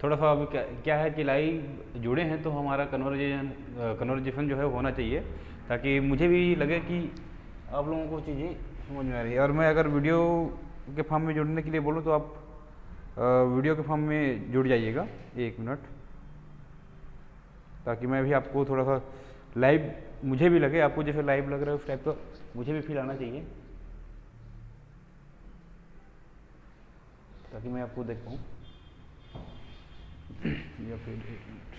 थोड़ा सा अभी क्या है कि लाइव जुड़े हैं तो हमारा कन्वर्जेशन जो है होना चाहिए, ताकि मुझे भी लगे कि आप लोगों को चीज़ें समझ में आ रही है। और मैं अगर वीडियो के फॉर्म में जुड़ने के लिए बोलूँ तो आप वीडियो के फॉर्म में जुड़ जाइएगा 1 मिनट, ताकि मैं भी आपको थोड़ा सा लाइव मुझे भी लगे, आपको जैसे लाइव लग रहा है उस टाइप का मुझे भी फील आना चाहिए, ताकि मैं आपको देख पाऊँ। या फिर 1 मिनट,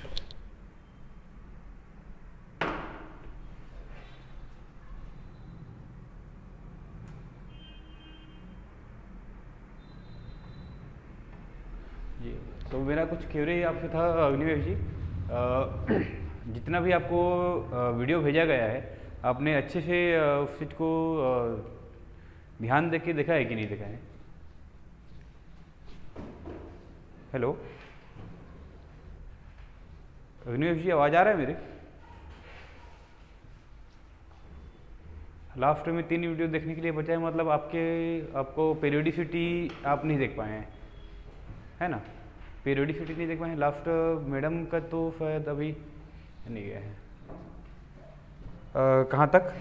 जी। तो मेरा कुछ क्वेरी आपसे था अग्निवेश जी, जितना भी आपको वीडियो भेजा गया है आपने अच्छे से उस चीज़ को ध्यान दे के देखा है कि नहीं देखा है? हेलो अग्निवेश जी, आवाज़ आ रहा है मेरे? लास्ट में 3 वीडियो देखने के लिए बचा है, मतलब आपको पेरियोडिसिटी आप नहीं देख पाए हैं, है ना? पेरियोडिसिटी नहीं देख पाए हैं। लास्ट मैडम का तो शायद अभी नहीं गया है। कहाँ तक?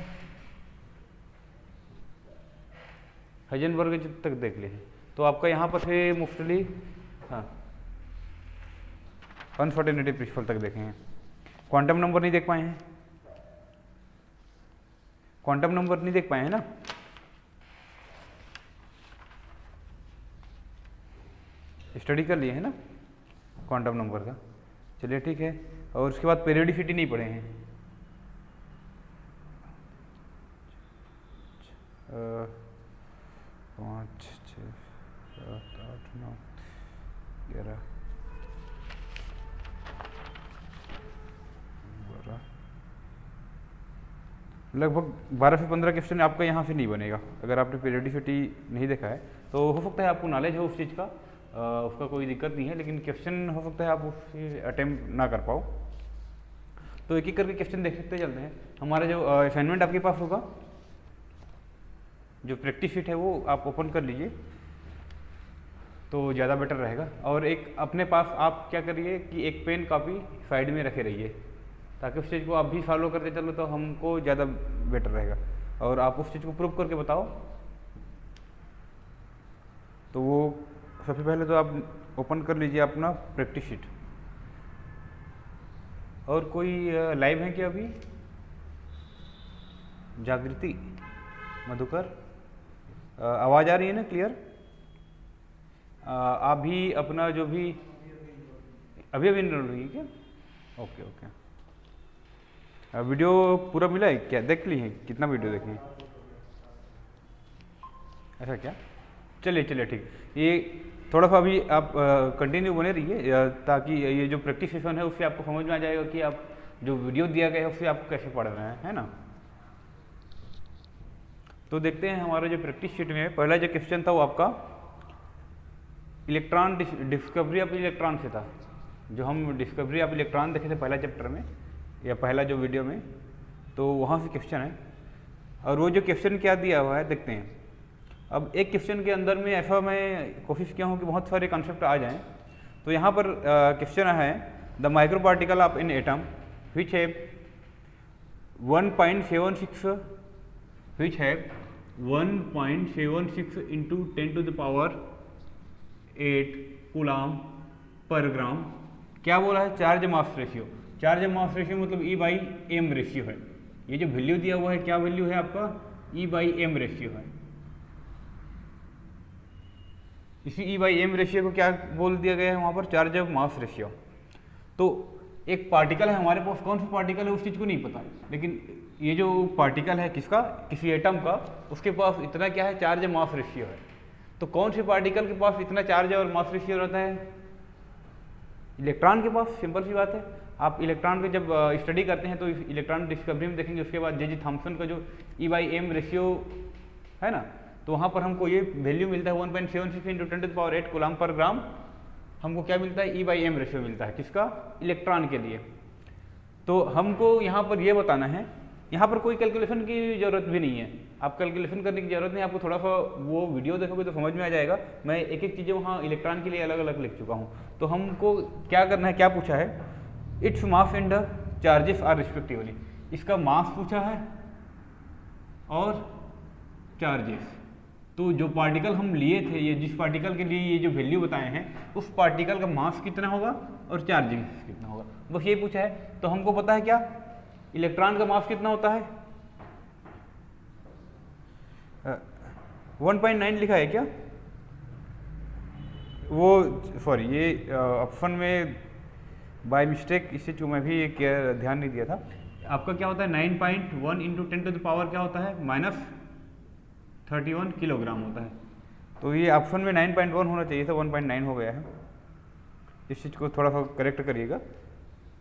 हाइजेनबर्ग तक देख लिए हैं। तो आपका यहाँ पर थे मुफ्तली, हाँ, अनसर्टेनिटी प्रिंसिपल तक देखे हैं। क्वांटम नंबर नहीं देख पाए हैं? क्वांटम नंबर नहीं देख पाए हैं ना? स्टडी कर लिए है ना क्वांटम नंबर का? चलिए ठीक है। और उसके बाद पेरियोडिसिटी नहीं पढ़े हैं? 5, 6, 7, 8, 9, 11, 12, लगभग 12 से 15 क्वेश्चन आपका यहाँ से नहीं बनेगा अगर आपने पेरियोडिसिटी नहीं देखा है। तो हो सकता है आपको नॉलेज हो उस चीज़ का, उसका कोई दिक्कत नहीं है, लेकिन क्वेश्चन हो सकता है आप उससे अटेम्प्ट ना कर पाओ। तो एक एक करके क्वेश्चन देखते चलते हैं। हमारा जो असाइनमेंट आपके पास होगा, जो प्रैक्टिस शीट है वो आप ओपन कर लीजिए तो ज़्यादा बेटर रहेगा। और एक अपने पास आप क्या करिए कि एक पेन कॉपी साइड में रखे रहिए, ताकि उस चीज़ को आप भी फॉलो करते चलो तो हमको ज़्यादा बेटर रहेगा। और आप उस चीज़ को प्रूव करके बताओ। तो वो सबसे पहले तो आप ओपन कर लीजिए अपना प्रैक्टिस शीट। और कोई लाइव है क्या अभी? जागृति, मधुकर, आवाज़ आ रही है ना क्लियर? आप भी अपना जो भी अभी इनरोल हुई है क्या? Okay okay. वीडियो पूरा मिला है क्या? देख ली है? कितना वीडियो देखे हैं? ऐसा क्या? चलिए चलिए ठीक। ये थोड़ा सा अभी आप कंटिन्यू बने रहिए, ताकि ये जो प्रैक्टिस सेशन है उससे आपको समझ में आ जाएगा कि आप जो वीडियो दिया गया है उससे आप कैसे पढ़ रहे हैं, है ना? तो देखते हैं हमारा जो प्रैक्टिस शीट में पहला जो क्वेश्चन था वो आपका इलेक्ट्रॉन डिस्कवरी ऑफ इलेक्ट्रॉन से था। जो हम डिस्कवरी ऑफ इलेक्ट्रॉन देखे थे पहला चैप्टर में या पहला जो वीडियो में, तो वहाँ से क्वेश्चन है। और वो जो क्वेश्चन क्या दिया हुआ है देखते हैं। अब एक क्वेश्चन के अंदर में ऐसा मैं कोशिश किया हूँ कि बहुत सारे कॉन्सेप्ट आ जाएं। तो यहाँ पर क्वेश्चन है the micro particle of in atom which है 1.76 which have 1.76 into 10 to the power 8 coulomb पर ग्राम। क्या बोला है? Charge mass ratio. Charge mass ratio मतलब E/m रेशियो है। ये जो वैल्यू दिया हुआ है क्या वैल्यू है आपका? E/m रेशियो है। इसी E/m रेशियो को क्या बोल दिया गया है वहाँ पर? Charge of mass ratio. तो एक पार्टिकल है हमारे पास, कौन सा पार्टिकल है उस चीज़ को नहीं पता, लेकिन ये जो पार्टिकल है किसका? किसी एटम का, उसके पास इतना क्या है? चार्ज मास रेशियो है। तो कौन से पार्टिकल के पास इतना चार्ज और मास रेशियो रहता है? इलेक्ट्रॉन के पास। सिंपल सी बात है। आप इलेक्ट्रॉन के जब स्टडी करते हैं तो इलेक्ट्रॉन डिस्कवरी में देखेंगे, उसके बाद जे थॉम्सन का जो E/m रेशियो है ना, तो वहाँ पर हमको ये वैल्यू मिलता है 1.76 into 10 to the power 8 coulomb पर ग्राम। हमको क्या मिलता है? E/m रेशियो मिलता है। किसका? इलेक्ट्रॉन के लिए। तो हमको यहाँ पर ये बताना है, यहाँ पर कोई कैलकुलेशन की जरूरत भी नहीं है। आप कैलकुलेशन करने की जरूरत नहीं, आपको थोड़ा सा वो वीडियो देखोगे तो समझ में आ जाएगा। मैं एक एक चीज़ें वहाँ इलेक्ट्रॉन के लिए अलग अलग लिख चुका हूँ। तो हमको क्या करना है, क्या पूछा है, it's mass and the charges are respectively, इसका मास पूछा है और चार्जेस। तो जो पार्टिकल हम लिए थे, ये जिस पार्टिकल के लिए ये जो वैल्यू बताए हैं, उस पार्टिकल का मास कितना होगा और चार्जिंग कितना होगा, बस ये पूछा है। तो हमको पता है क्या, इलेक्ट्रॉन का मास कितना होता है, 1.9 लिखा है क्या, वो सॉरी ये ऑप्शन में बाय मिस्टेक इस चीज़ को मैं भी ध्यान नहीं दिया था। आपका क्या होता है 9.1 इंटू 10 टू द पावर क्या होता है -31 किलोग्राम होता है। तो ये ऑप्शन में 9.1 होना चाहिए था, 1.9 हो गया है। इस चीज़ को थोड़ा सा करेक्ट करिएगा,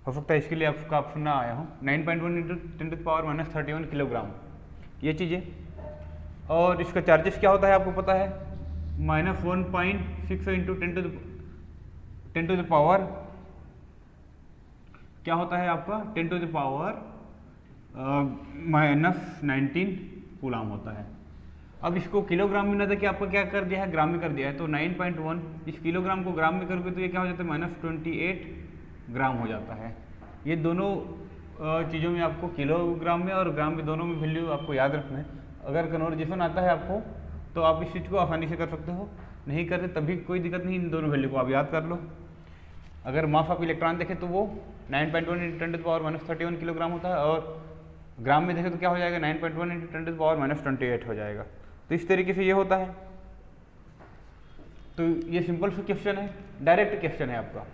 हो सकता है इसके लिए आपका ऑप्शन ना आया हो। 9.1 into 10 to the power -31 kilogram ये चीज़ें। और इसका चार्जेस क्या होता है आपको पता है, -1.6 इंटू 10 टू द पावर क्या होता है आपका 10 टू द पावर -19 कूलाम होता है। अब इसको किलोग्राम में ना देखिए आपको क्या कर दिया है, ग्राम में कर दिया है। तो 9.1 इस किलोग्राम को ग्राम में करोगे तो ये क्या हो जाता है -28 ग्राम हो जाता है। ये दोनों चीज़ों में आपको किलोग्राम में और ग्राम में दोनों में वैल्यू आपको याद रखना है। अगर कन्वर्जेशन आता है आपको तो आप इस चीज़ को आसानी से कर सकते हो, नहीं करते तभी कोई दिक्कत नहीं, इन दोनों वैल्यू को आप याद कर लो। अगर मास ऑफ इलेक्ट्रॉन देखें तो वो 9.1 into 10 to the power -31 kilogram होता है, और ग्राम में देखें तो क्या हो जाएगा 9.1 इंटू 10 टू द पावर -28 हो जाएगा। तो इस तरीके से ये होता है। तो ये सिंपल सा क्वेश्चन है, डायरेक्ट क्वेश्चन है आपका।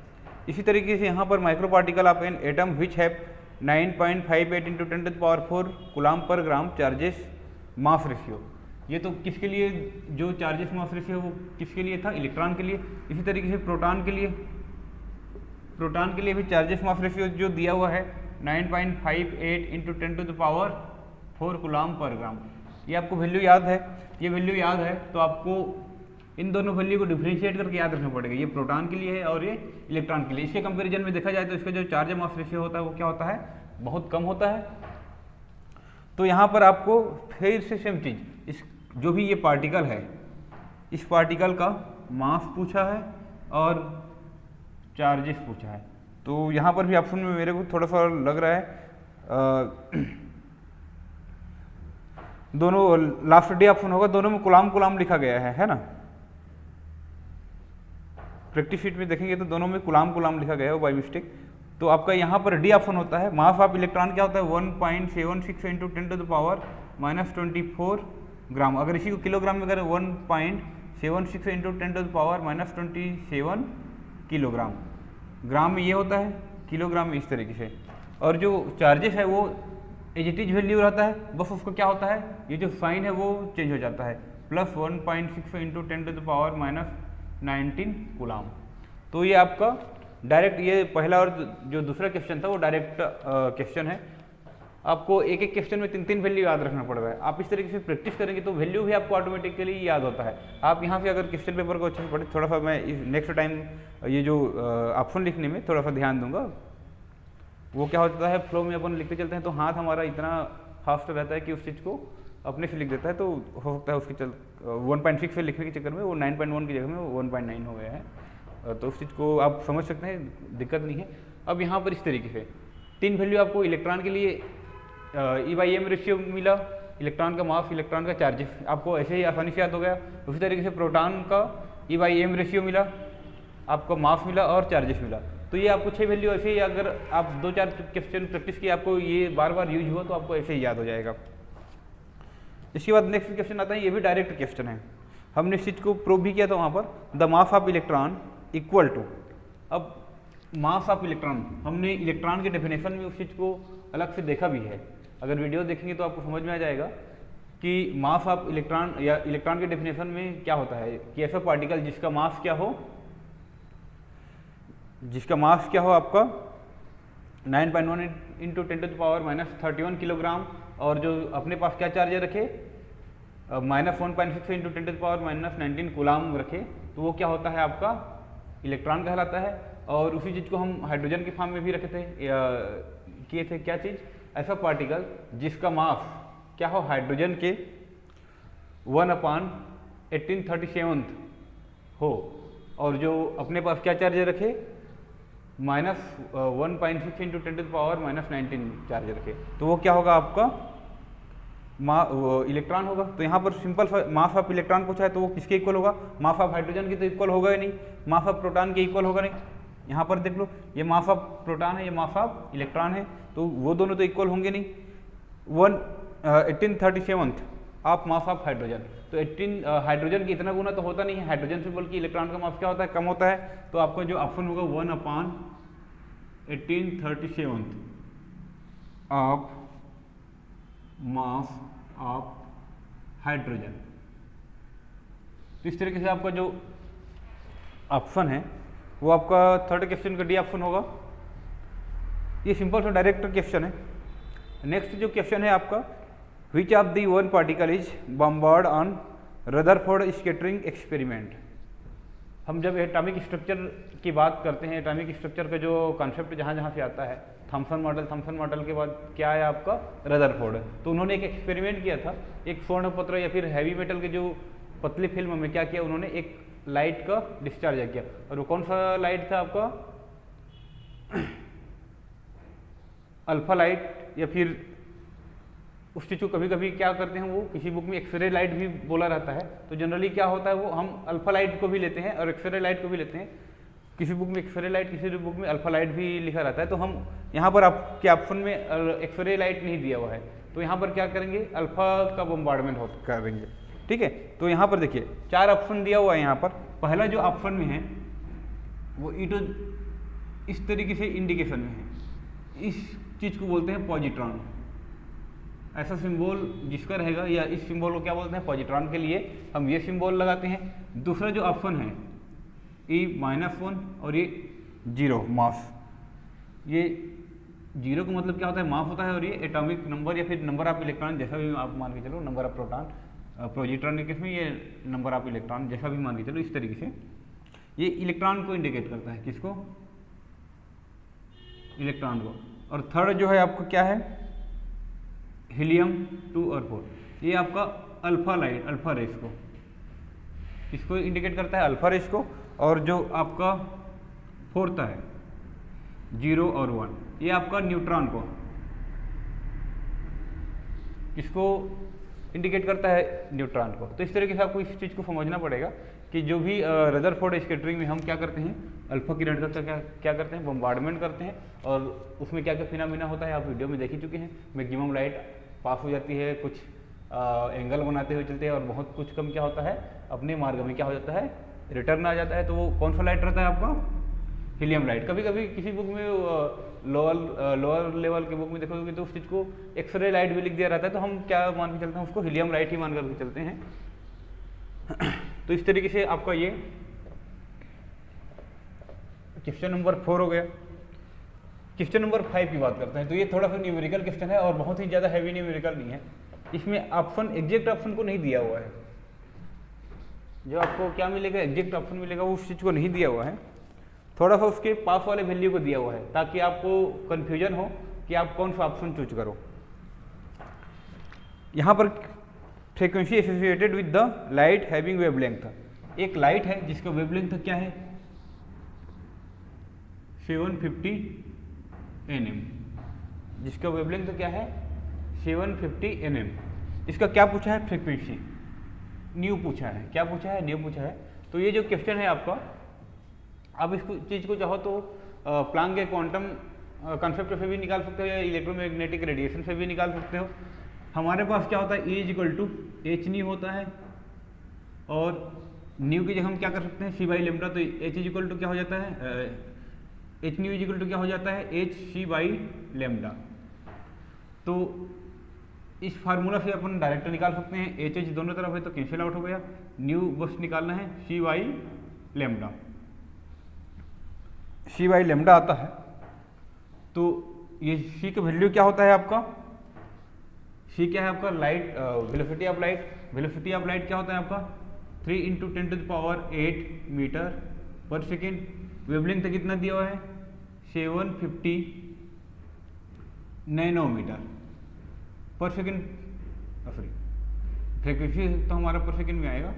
इसी तरीके से यहाँ पर micro particle of an atom which have 9.58 into 10 to the power 4 coulomb per gram charges mass ratio. ये तो किसके लिए, जो चार्जेस मास रेशियो वो किसके लिए था, इलेक्ट्रॉन के लिए। इसी तरीके से प्रोटॉन के लिए भी चार्जेस मास रेशियो जो दिया हुआ है 9.58 into 10 to the power 4 coulomb per gram. ये आपको वैल्यू याद है, ये वैल्यू याद है तो आपको इन दोनों वैल्यू को डिफ्रेंशिएट करके याद रखना पड़ेगा। ये प्रोटॉन के लिए है और ये इलेक्ट्रॉन के लिए। इसके कंपैरिजन में देखा जाए तो इसका जो चार्ज मास रेशियो होता है वो क्या होता है, बहुत कम होता है। तो यहाँ पर आपको फिर से सेम चीज़, इस जो भी ये पार्टिकल है, इस पार्टिकल का मास पूछा है और चार्जेस पूछा है। तो यहाँ पर भी ऑप्शन में मेरे को थोड़ा सा लग रहा है दोनों लास्ट डी ऑप्शन होगा, दोनों में कूलाम लिखा गया है ना। प्रैक्टिस शीट में देखेंगे तो दोनों में कूलाम लिखा गया है बाय मिस्टेक। तो आपका यहाँ पर डी ऑप्शन होता है, मास ऑफ इलेक्ट्रॉन क्या होता है 1.76 into 10 to the power -24 gram. अगर इसी को किलोग्राम में करें 1.76 into 10 to the power -27 kilogram. Gram में ये होता है, किलोग्राम में इस तरीके से। और जो चार्जेस है वो एज इट इज वैल्यू रहता है, बस उसको क्या होता है, ये जो साइन है वो चेंज हो जाता है, +1.6 into 10 to the power -19 coulomb. तो ये आपका डायरेक्ट, ये पहला और जो दूसरा क्वेश्चन था वो डायरेक्ट क्वेश्चन है। आपको एक एक क्वेश्चन में 3-3 वैल्यू याद रखना पड़ रहा है। आप इस तरीके से प्रैक्टिस करेंगे तो वैल्यू भी आपको ऑटोमेटिकली याद होता है। आप यहाँ से अगर क्वेश्चन पेपर को अच्छे से पढ़े, थोड़ा सा मैं नेक्स्ट टाइम ये जो ऑप्शन लिखने में थोड़ा सा ध्यान दूंगा। वो क्या होता है, फ्लो में अपन लिखते चलते हैं तो हाथ हमारा इतना फास्ट रहता है कि उस चीज़ को अपने से लिख देता है। तो हो सकता है उसकी 1.6 से लिखने के चक्कर में वो 9.1 की जगह में 1.9 हो गया है। तो उस चीज़ को आप समझ सकते हैं, दिक्कत नहीं है। अब यहाँ पर इस तरीके से 3 वैल्यू आपको इलेक्ट्रॉन के लिए E/m रेशियो मिला, इलेक्ट्रॉन का मास, इलेक्ट्रॉन का चार्जेस, आपको ऐसे ही आसानी से याद हो गया। उसी तरीके से प्रोटॉन का E/m रेशियो मिला, आपको मास मिला और चार्जेस मिला। तो ये आपको 6 वैल्यू ऐसे ही, अगर आप 2-4 क्वेश्चन प्रैक्टिस किए, आपको ये बार बार यूज हुआ तो आपको ऐसे ही याद हो जाएगा। इसके बाद नेक्स्ट क्वेश्चन आता है, ये भी डायरेक्ट क्वेश्चन है। हमने इस चीज़ को प्रूव भी किया था वहाँ पर, the mass of electron equal to. अब मास ऑफ इलेक्ट्रॉन, हमने इलेक्ट्रॉन के डेफिनेशन में उस चीज़ को अलग से देखा भी है। अगर वीडियो देखेंगे तो आपको समझ में आ जाएगा कि मास ऑफ इलेक्ट्रॉन या इलेक्ट्रॉन के डेफिनेशन में क्या होता है कि ऐसा पार्टिकल जिसका मास क्या हो, आपका 9.1 into 10 to the power -31 kilogram, और जो अपने पास क्या चार्ज रखे -1.6 into 10 to the power -19 coulomb रखे, तो वो क्या होता है आपका इलेक्ट्रॉन कहलाता है। और उसी चीज़ को हम हाइड्रोजन के फॉर्म में भी रखे थे, किए थे क्या चीज़, ऐसा पार्टिकल जिसका मास क्या हो हाइड्रोजन के 1/1837 हो, और जो अपने पास क्या चार्ज रखे, -1.6 इंटू 10⁻⁻19 चार्ज रखे, तो वो क्या होगा आपका इलेक्ट्रॉन होगा। तो यहाँ पर सिंपल मास ऑफ इलेक्ट्रॉन पूछा है, तो वो किसके इक्वल होगा, मास ऑफ हाइड्रोजन की तो इक्वल होगा ही नहीं, मास ऑफ प्रोटॉन के इक्वल होगा नहीं। यहाँ पर देख लो, ये मास ऑफ प्रोटॉन है, ये मास ऑफ इलेक्ट्रॉन है, तो वो दोनों तो इक्वल होंगे नहीं। 1837 ऑफ मास ऑफ हाइड्रोजन, तो 18 हाइड्रोजन की इतना गुना तो होता नहीं है हाइड्रोजन से, बल्कि इलेक्ट्रॉन का मास क्या होता है, कम होता है। तो आपका जो ऑप्शन होगा 1/1837 ऑफ मास ऑफ हाइड्रोजन। तो इस तरीके से आपका जो ऑप्शन है वो आपका थर्ड क्वेश्चन का डी ऑप्शन होगा। ये सिंपल सा डायरेक्ट क्वेश्चन है। नेक्स्ट जो क्वेश्चन है आपका, which of the one particle is bombard on Rutherford scattering experiment. हम जब एटॉमिक स्ट्रक्चर की बात करते हैं, एटॉमिक स्ट्रक्चर का जो कॉन्सेप्ट जहाँ जहाँ से आता है, थॉम्सन मॉडल के बाद क्या है आपका, रदरफोर्ड। तो उन्होंने एक एक्सपेरिमेंट किया था, एक स्वर्ण पत्र या फिर हैवी मेटल के जो पतली फिल्म में क्या किया, उन्होंने एक लाइट का डिस्चार्ज किया, और वो कौन सा लाइट था आपका, अल्फा लाइट, या फिर उस चीज़ को कभी कभी क्या करते हैं, वो किसी बुक में एक्सरे लाइट भी बोला रहता है। तो जनरली क्या होता है, वो हम अल्फा लाइट को भी लेते हैं और एक्सरे लाइट को भी लेते हैं। किसी बुक में एक्सरे लाइट, किसी बुक में अल्फा लाइट भी लिखा रहता है। तो हम यहाँ पर आपके ऑप्शन में एक्सरे लाइट नहीं दिया हुआ है, तो यहाँ पर क्या करेंगे, अल्फा का बम्बार्डमेंट करेंगे। ठीक है, तो यहाँ पर देखिए 4 ऑप्शन दिया हुआ है। यहाँ पर पहला जो ऑप्शन में है वो इस तरीके से इंडिकेशन में है, इस चीज़ को बोलते हैं पॉजिट्रॉन। ऐसा सिंबल जिसका रहेगा, या इस सिंबल को क्या बोलते हैं, पॉजिट्रॉन के लिए हम ये सिंबल लगाते हैं। दूसरा जो ऑप्शन है E-1 और ये 0 मास, ये 0 का मतलब क्या होता है, मास होता है, और ये एटॉमिक नंबर या फिर नंबर ऑफ इलेक्ट्रॉन, जैसा भी आप मान के चलो, नंबर ऑफ प्रोटॉन, पॉजिट्रॉन के केस में ये नंबर ऑफ इलेक्ट्रॉन, जैसा भी मान के चलो, इस तरीके से ये इलेक्ट्रॉन को इंडिकेट करता है। किसको, इलेक्ट्रॉन को। और थर्ड जो है आपका क्या है, हीलियम 2 और 4, ये आपका अल्फा लाइट, अल्फा रेस को, इसको इंडिकेट करता है, अल्फा रेस को। और जो आपका फोर्थ है 0 और 1, ये आपका न्यूट्रॉन को, किसको इंडिकेट करता है, न्यूट्रॉन को। तो इस तरीके से आपको इस चीज़ को समझना पड़ेगा कि जो भी रदरफोर्ड स्कैटरिंग में हम क्या करते हैं, अल्फा किरण का क्या करते हैं, बम्बार्डमेंट करते हैं, और उसमें क्या क्या फिनोमिना होता है आप वीडियो में देख ही चुके हैं। मैक्सिमम लाइट पास हो जाती है, कुछ एंगल बनाते हुए चलते हैं, और बहुत कुछ कम क्या होता है, अपने मार्ग में क्या हो जाता है, रिटर्न आ जाता है। तो वो कौन सा लाइट रहता है आपका, हीलियम लाइट। कभी कभी किसी बुक में लोअर लेवल के बुक में देखोगे तो उस चीज़ को एक्सरे लाइट भी लिख दिया रहता है, तो हम क्या मान के चलते हैं, उसको हीलियम लाइट ही मान करके चलते हैं। तो इस तरीके से आपका ये क्वेश्चन नंबर 4 हो गया। क्वेश्चन नंबर 5 की बात करते हैं। तो ये थोड़ा सा न्यूमेरिकल क्वेश्चन है और बहुत ही ज़्यादा हैवी न्यूमेरिकल नहीं है। इसमें ऑप्शन, एग्जैक्ट ऑप्शन को नहीं दिया हुआ है। जो आपको क्या मिलेगा, एग्जैक्ट ऑप्शन मिलेगा, वो उस चीज़ को नहीं दिया हुआ है, थोड़ा सा उसके पास वाले वैल्यू को दिया हुआ है, ताकि आपको कन्फ्यूजन हो कि आप कौन सा ऑप्शन चूज करो। यहाँ पर frequency associated with the light having wavelength, एक लाइट है जिसका वेवलेंथ क्या है 750 nm, जिसका वेवलेंथ क्या है 750 nm। इसका क्या पूछा है, फ्रीक्वेंसी न्यू पूछा है। क्या पूछा है, न्यू पूछा है। तो ये जो क्वेश्चन है आपका, आप इस चीज़ को चाहो तो प्लांक के क्वांटम कॉन्सेप्ट से भी निकाल सकते हो, या इलेक्ट्रोमैग्नेटिक रेडिएशन से भी निकाल सकते हो। हमारे पास क्या होता है, E = h न्यू होता है, और न्यू की जगह हम क्या कर सकते हैं, c/λ। तो h क्या हो जाता है, h न्यू क्या हो जाता है, hc/λ। तो इस फार्मूला से अपन डायरेक्ट निकाल सकते हैं, h दोनों तरफ है तो कैंसिल आउट हो गया, न्यू बस निकालना है, c/λ। c/λ आता है। तो ये c का वैल्यू क्या होता है आपका, c क्या है आपका, light velocity of light. Velocity of light क्या होता है आपका 3 × 10⁸ मीटर पर सेकेंड। वेवलेंथ कितना दिया हुआ है 750 नैनोमीटर पर सेकेंड, सॉरी फ्रीक्वेंसी तो हमारा पर सेकेंड में आएगा,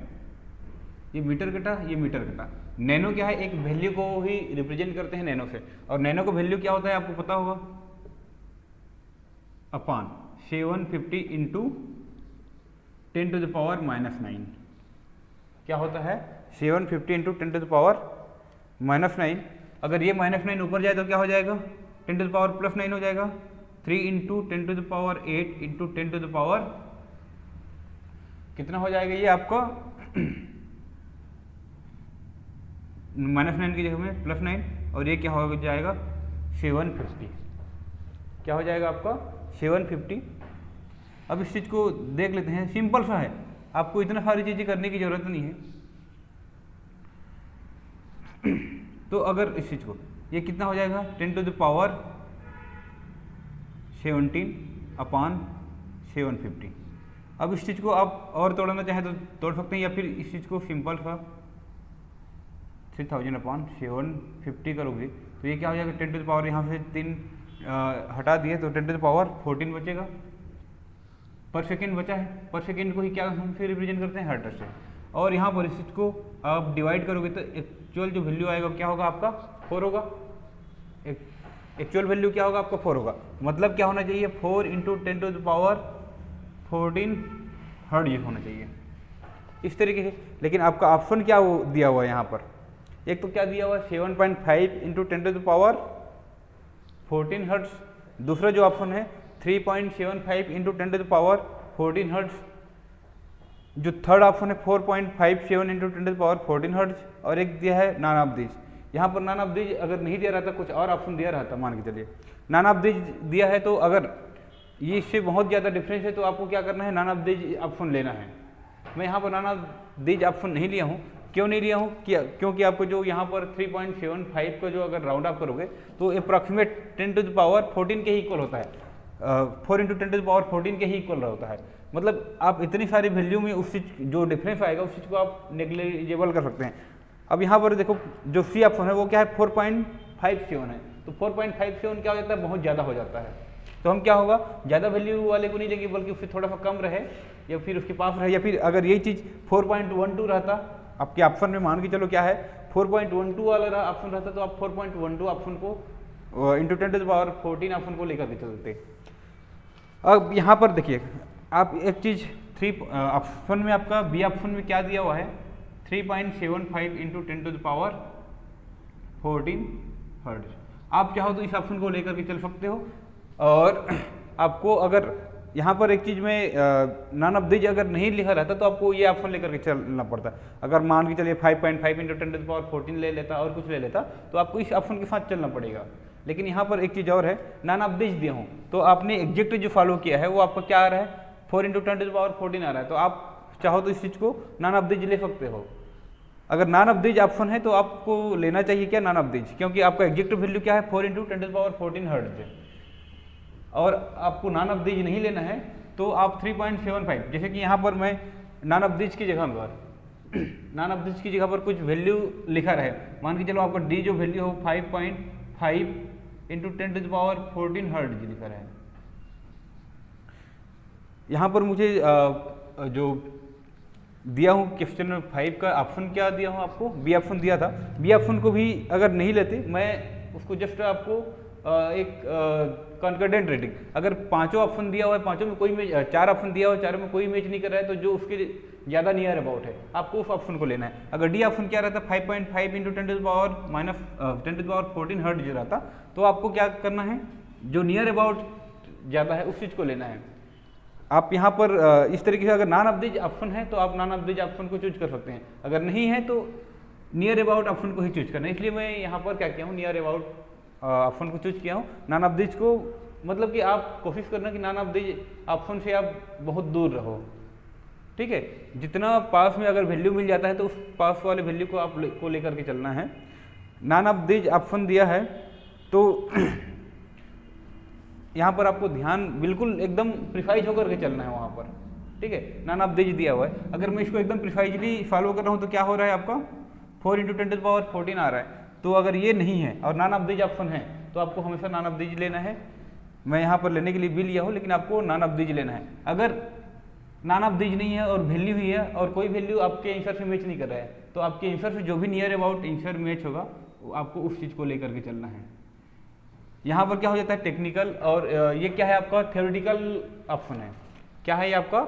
ये मीटर कटा, ये मीटर कटा। नैनो क्या है, एक वैल्यू को ही रिप्रेजेंट करते हैं नैनो से, और नैनो का वैल्यू क्या होता है आपको पता होगा, अपान 750 इंटू 10⁻⁻9 क्या होता है 750 इंटू 10⁻⁻9। अगर ये -9 ऊपर जाए तो क्या हो जाएगा 10⁻+9 हो जाएगा। 3 इंटू 10⁸ इंटू 10 कितना हो जाएगा ये आपका -9 की जगह में +9, और ये क्या हो जाएगा 750, क्या हो जाएगा आपका 750। अब इस चीज़ को देख लेते हैं, सिंपल सा है, आपको इतना सारी चीज़ें करने की ज़रूरत नहीं है। तो अगर इस चीज़ को ये कितना हो जाएगा 10⁻17/750। अब इस चीज़ को आप और तोड़ना चाहें तो तोड़ सकते हैं, या फिर इस चीज़ को सिंपल सा 3000/750 करोगे तो ये क्या हो जाएगा 10⁻, यहाँ से 3 हटा दिए तो 10⁻14 बचेगा। पर सेकेंड बचा है, पर सेकेंड को ही क्या हम फिर रिप्रेजेंट करते हैं हर्ट्ज से, और यहाँ पर इस चीज़ को आप डिवाइड करोगे तो एक्चुअल जो वैल्यू आएगा क्या होगा आपका 4 होगा। एक्चुअल वैल्यू क्या होगा आपका 4 होगा, मतलब क्या होना चाहिए 4 इंटू 10⁻14 हर्ट्ज होना चाहिए इस तरीके से। लेकिन आपका ऑप्शन क्या वो दिया हुआ है यहाँ पर, एक तो क्या दिया हुआ है 7.5 इंटू 10⁻14 हर्ट्ज, दूसरा जो ऑप्शन है 3.75 इंटू 10⁻14 हर्ट्ज, जो थर्ड ऑप्शन है 4.57 इंटू 10⁻14 हर्ट्ज, और एक दिया है नॉन ऑफ दीज। यहाँ पर नॉन ऑफ दीज अगर नहीं दिया रहता, कुछ और ऑप्शन दिया रहता, मान के चलिए नॉन ऑफ दीज दिया है, तो अगर ये इससे बहुत ज़्यादा डिफरेंस है तो आपको क्या करना है नॉन ऑफ दीज ऑप्शन लेना है। मैं यहाँ पर नॉन ऑफ दीज ऑप्शन नहीं लिया हूँ, क्यों नहीं लिया हूँ क्योंकि आपको जो यहाँ पर 3.75 का जो अगर राउंड ऑफ करोगे तो अप्रॉक्सीमेट 10⁻14 के ही इक्वल होता है, 4 इंटू 10⁻14 के ही इक्वल होता है। मतलब आप इतनी सारी वैल्यू में उस चीज़ जो डिफरेंस आएगा उस चीज़ को आप नेग्लिजिबल कर सकते हैं। अब यहाँ पर देखो जो सी ऑप्शन है वो क्या है 4.57 है, तो 4.57 क्या हो जाता है बहुत ज़्यादा हो जाता है, तो हम क्या होगा ज़्यादा वैल्यू वाले को नहीं लेंगे, बल्कि उससे थोड़ा सा कम रहे या फिर उसके पास रहे, या फिर अगर यही चीज़ 4.12 रहता आपके ऑप्शन में, मान के चलो क्या है 4.12 वाला ऑप्शन रहता तो आप 4.12 ऑप्शन को इंटू 10⁻14 ऑप्शन को लेकर के चलते। अब यहाँ पर देखिए आप एक चीज़ 3 ऑप्शन में आपका बी ऑप्शन में क्या दिया हुआ है 3.75 इंटू 10⁻14 हर्ट्ज। आप चाहो तो इस ऑप्शन को लेकर के चल सकते हो, और आपको अगर यहाँ पर एक चीज़ में नॉन ऑफ दीज अगर नहीं लिखा रहता तो आपको ये ऑप्शन लेकर के चलना पड़ता। अगर मान के चलिए 5.5 इंटू 10⁻14 ले लेता और कुछ ले लेता तो आपको इस ऑप्शन के साथ चलना पड़ेगा। लेकिन यहाँ पर एक चीज़ और है, नॉन ऑफ दीज दिया हूँ तो आपने एग्जैक्ट जो फॉलो किया है वो आपका क्या आ रहा है 4 इंटू 10⁻14 आ रहा है, तो आप चाहो तो इस चीज़ को नॉन ऑफ दीज ले सकते हो। अगर नॉन ऑफ दीज ऑप्शन है तो आपको लेना चाहिए क्या नॉन ऑफ दीज, क्योंकि आपका एग्जैक्ट वैल्यू क्या है 4 इंटू 10⁻14 हर्ट्ज है, और आपको नॉन ऑफ दीज नहीं लेना है तो आप 3.75, जैसे कि यहाँ पर मैं नॉन ऑफ दीज की जगह पर नॉन ऑफ दीज की जगह पर कुछ वैल्यू लिखा रहे, मान के चलो आपका डी जो वैल्यू हो 5.5 इंटू 10⁻14 हर्ट्ज लिखा रहे। यहाँ पर मुझे जो दिया हूँ क्वेश्चन नंबर 5 का ऑप्शन क्या दिया हूँ आपको, बी ऑप्शन दिया था। बी ऑप्शन को भी अगर नहीं लेते, मैं उसको जस्ट आपको एक कॉन्कर्डेंट रेटिंग, अगर पांचों ऑप्शन दिया हुआ है, पांचों में कोई मैच, 4 ऑप्शन दिया हुआ है, 4 में कोई मैच नहीं कर रहा है, तो जो उसके ज़्यादा नियर अबाउट है आपको उस ऑप्शन को लेना है। अगर डी ऑप्शन क्या रहता 5.5 इंटू 10⁻14 हर्ट्ज रहता तो आपको क्या करना है, जो नियर अबाउट ज़्यादा है उस चीज़ को लेना है। आप यहाँ पर इस तरीके से अगर नॉन ऑफ दीज ऑप्शन है तो आप नॉन ऑफ दीज ऑप्शन को चूज कर सकते हैं, अगर नहीं है तो नियर अबाउट ऑप्शन को ही चूज करना है। इसलिए मैं यहाँ पर क्या किया हूँ, नियर अबाउट ऑप्शन को चूज किया हूँ। नॉन ऑफ दीज को मतलब कि आप कोशिश करना कि नॉन ऑफ दीज ऑप्शन से आप बहुत दूर रहो, ठीक है। जितना पास में अगर वैल्यू मिल जाता है तो उस पास वाले वैल्यू को आप को लेकर के चलना है। नॉन ऑफ दीज ऑप्शन दिया है तो यहाँ पर आपको ध्यान बिल्कुल एकदम प्रिसाइज होकर के चलना है वहाँ पर, ठीक है। नॉन ऑफ दीज दिया हुआ है, अगर मैं इसको एकदम प्रिसाइजली फॉलो कर रहा हूँ तो क्या हो रहा है आपका 4 इंटू 10⁻14 आ रहा है। तो अगर ये नहीं है और नॉन ऑफ दीज ऑप्शन है तो आपको हमेशा नॉन ऑफ दीज लेना है। मैं यहाँ पर लेने के लिए भी लिया हूँ, लेकिन आपको नॉन ऑफ दीज लेना है। अगर नॉन ऑफ दीज नहीं है और वैल्यू ही है और कोई वैल्यू आपके आंसर से मैच नहीं कर रहा है, तो आपके आंसर से जो भी नियर अबाउट आंसर मैच होगा वो आपको उस चीज़ को लेकर के चलना है। यहाँ पर क्या हो जाता है टेक्निकल, और ये क्या है आपका थ्योरेटिकल ऑप्शन है। क्या है ये आपका,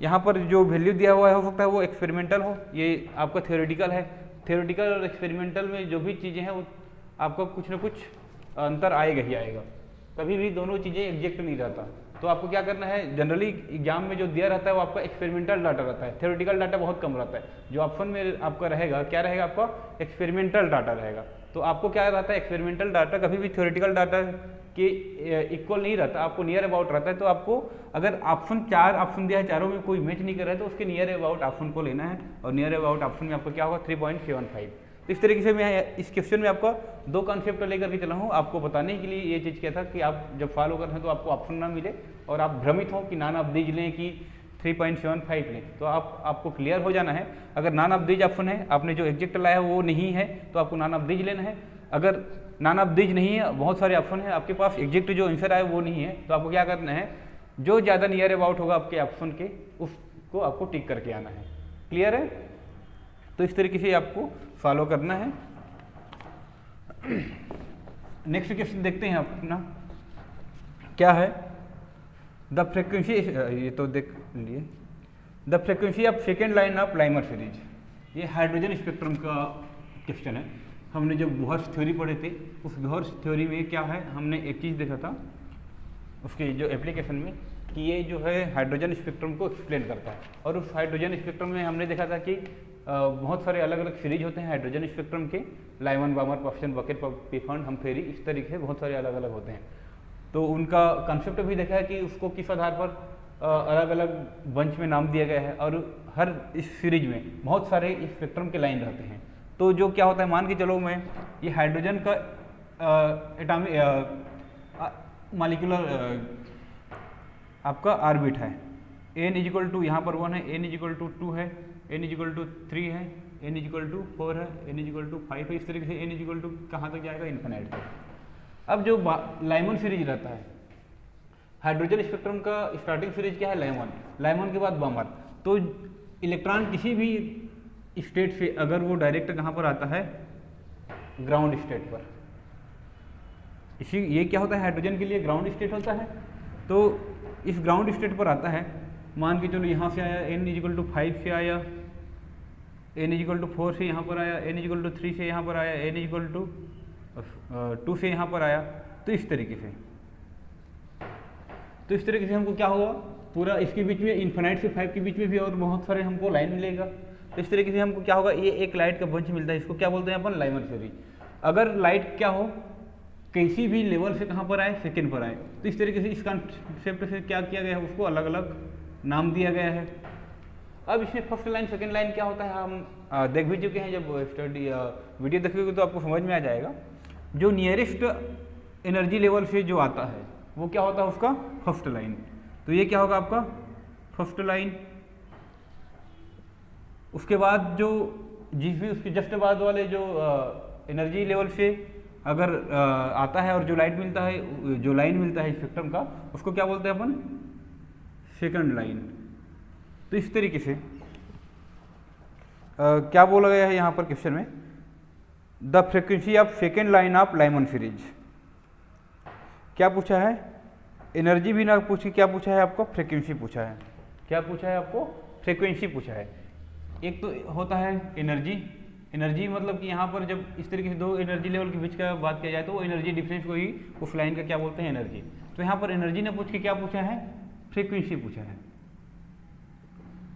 यहाँ पर जो वैल्यू दिया हुआ है हो सकता है वो एक्सपेरिमेंटल हो, ये आपका थ्योरेटिकल है। थ्योरेटिकल और एक्सपेरिमेंटल में जो भी चीज़ें हैं वो आपको कुछ ना कुछ अंतर आएगा ही आएगा, कभी भी दोनों चीज़ें एग्जैक्ट नहीं रहता। तो आपको क्या करना है, जनरली एग्जाम में जो दिया रहता है वो आपका एक्सपेरिमेंटल डाटा रहता है, थ्योरेटिकल डाटा बहुत कम रहता है। जो ऑप्शन में आपका रहेगा क्या रहेगा, आपका एक्सपेरिमेंटल डाटा रहेगा। तो आपको क्या रहता है, एक्सपेरिमेंटल डाटा कभी भी थ्योरेटिकल डाटा के इक्वल नहीं रहता, आपको नियर अबाउट रहता है। तो आपको अगर ऑप्शन 4 ऑप्शन दिया है, चारों में कोई मैच नहीं कर रहा है तो उसके नियर अबाउट ऑप्शन को लेना है, और नियर अबाउट ऑप्शन में आपको क्या होगा 3.75। तो इस तरीके से मैं इस क्वेश्चन में आपका 2 कॉन्सेप्ट लेकर के चला हूँ, आपको बताने के लिए ये चीज़ क्या था कि आप जब फॉलो करते हैं तो आपको ऑप्शन ना मिले और आप भ्रमित हो कि नॉन ऑफ दीज लें कि 3.75 लें, तो आपको क्लियर हो जाना है। अगर नॉन ऑफ दीज ऑप्शन है, आपने जो एग्जैक्ट लाया है वो नहीं है तो आपको नॉन ऑफ दीज लेना है। अगर नॉन ऑफ दीज नहीं है, बहुत सारे ऑप्शन है, आपके पास एग्जैक्ट जो आंसर आए वो नहीं है, तो आपको क्या करना है, जो ज़्यादा नियर अबाउट होगा आपके ऑप्शन के उसको आपको टिक करके आना है। क्लियर है? तो इस तरीके से आपको फॉलो करना है। नेक्स्ट क्वेश्चन देखते हैं अपना क्या है, द फ्रीक्वेंसी, ये तो देख लिए, the frequency of second line of Lyman series. ये हाइड्रोजन स्पेक्ट्रम का क्वेश्चन है। हमने जब बोहर्स थ्योरी पढ़े थे, उस बोहर्स थ्योरी में क्या है, हमने एक चीज़ देखा था उसके जो एप्लीकेशन में कि ये जो है हाइड्रोजन स्पेक्ट्रम को एक्सप्लेन करता है। और उस हाइड्रोजन स्पेक्ट्रम में हमने देखा था कि बहुत सारे अलग अलग सीरीज होते हैं हाइड्रोजन स्पेक्ट्रम के, लाइमन, बामर, पफसन, बकेट, पिफन, हमफेरी, इस तरीके से बहुत सारे अलग अलग होते हैं। तो उनका कॉन्सेप्ट भी देखा है कि उसको किस आधार पर अलग अलग बंच में नाम दिया गया है, और हर इस सीरीज में बहुत सारे स्पेक्ट्रम के लाइन रहते हैं। तो जो क्या होता है, मान के चलो मैं ये हाइड्रोजन का एटॉमिक मॉलिक्यूलर आपका ऑर्बिट है, n इजिकल टू यहाँ पर 1 है, n इजिकल टू 2 है, n इजिकल टू 3 है, n इजिकल टू 4 है, n इजिकल टू 5 है। इस तरीके से n इजिकल टू कहाँ तक जाएगा, इन्फिनाइट तक। अब जो लाइमन सीरीज रहता है, हाइड्रोजन स्पेक्ट्रम का स्टार्टिंग सीरीज क्या है, लाइमन, लाइमन के बाद बामर। तो इलेक्ट्रॉन किसी भी स्टेट से अगर वो डायरेक्ट कहाँ पर आता है, ग्राउंड स्टेट पर, इसी ये क्या होता है हाइड्रोजन के लिए ग्राउंड स्टेट होता है। तो इस ग्राउंड स्टेट पर आता है, मान के चलो यहाँ से आया, n इजिकल टू 5 से आया, n इजिकल टू 4 से यहाँ पर आया, n इजिकल टू 3 से यहाँ पर आया, n इजिकल टू 2 से यहाँ पर आया। तो इस तरीके से हमको क्या होगा, पूरा इसके बीच में इन्फिनाइट से 5 के बीच में भी और बहुत सारे हमको लाइन मिलेगा। तो इस तरीके से हमको क्या होगा, ये एक लाइट का बंच मिलता है, इसको क्या बोलते हैं अपन, लाइमर सीरीज। अगर लाइट क्या हो, किसी भी लेवल से कहाँ पर आए, सेकेंड पर आए। तो इस तरीके से इस कॉन्सेप्ट से क्या किया गया है, उसको अलग अलग नाम दिया गया है। अब इसमें फर्स्ट लाइन सेकेंड लाइन क्या होता है हम देख भी चुके हैं, जब स्टडी वीडियो देखोगे तो आपको समझ में आ जाएगा। जो नियरेस्ट एनर्जी लेवल से जो आता है वो क्या होता है, उसका फर्स्ट लाइन। तो ये क्या होगा आपका फर्स्ट लाइन। उसके बाद जो जिस भी उसके जस्ट बाद वाले जो एनर्जी लेवल से अगर आता है और जो लाइट मिलता है, जो लाइन मिलता है स्पेक्ट्रम का, उसको क्या बोलते हैं अपन, सेकंड लाइन। तो इस तरीके से क्या बोला गया है यहाँ पर क्वेश्चन में, the frequency of second line of Lyman series. क्या पूछा है, एनर्जी भी ना पूछी, क्या पूछा है आपको, फ्रीक्वेंसी पूछा है। क्या पूछा है आपको, फ्रीक्वेंसी पूछा है। एक तो होता है एनर्जी मतलब कि यहाँ पर जब इस तरीके से दो एनर्जी लेवल के बीच का बात किया जाए तो वो एनर्जी डिफरेंस को ही उस लाइन का क्या बोलते हैं, एनर्जी। तो यहाँ पर एनर्जी ने पूछ के क्या पूछा है, फ्रीक्वेंसी पूछा है,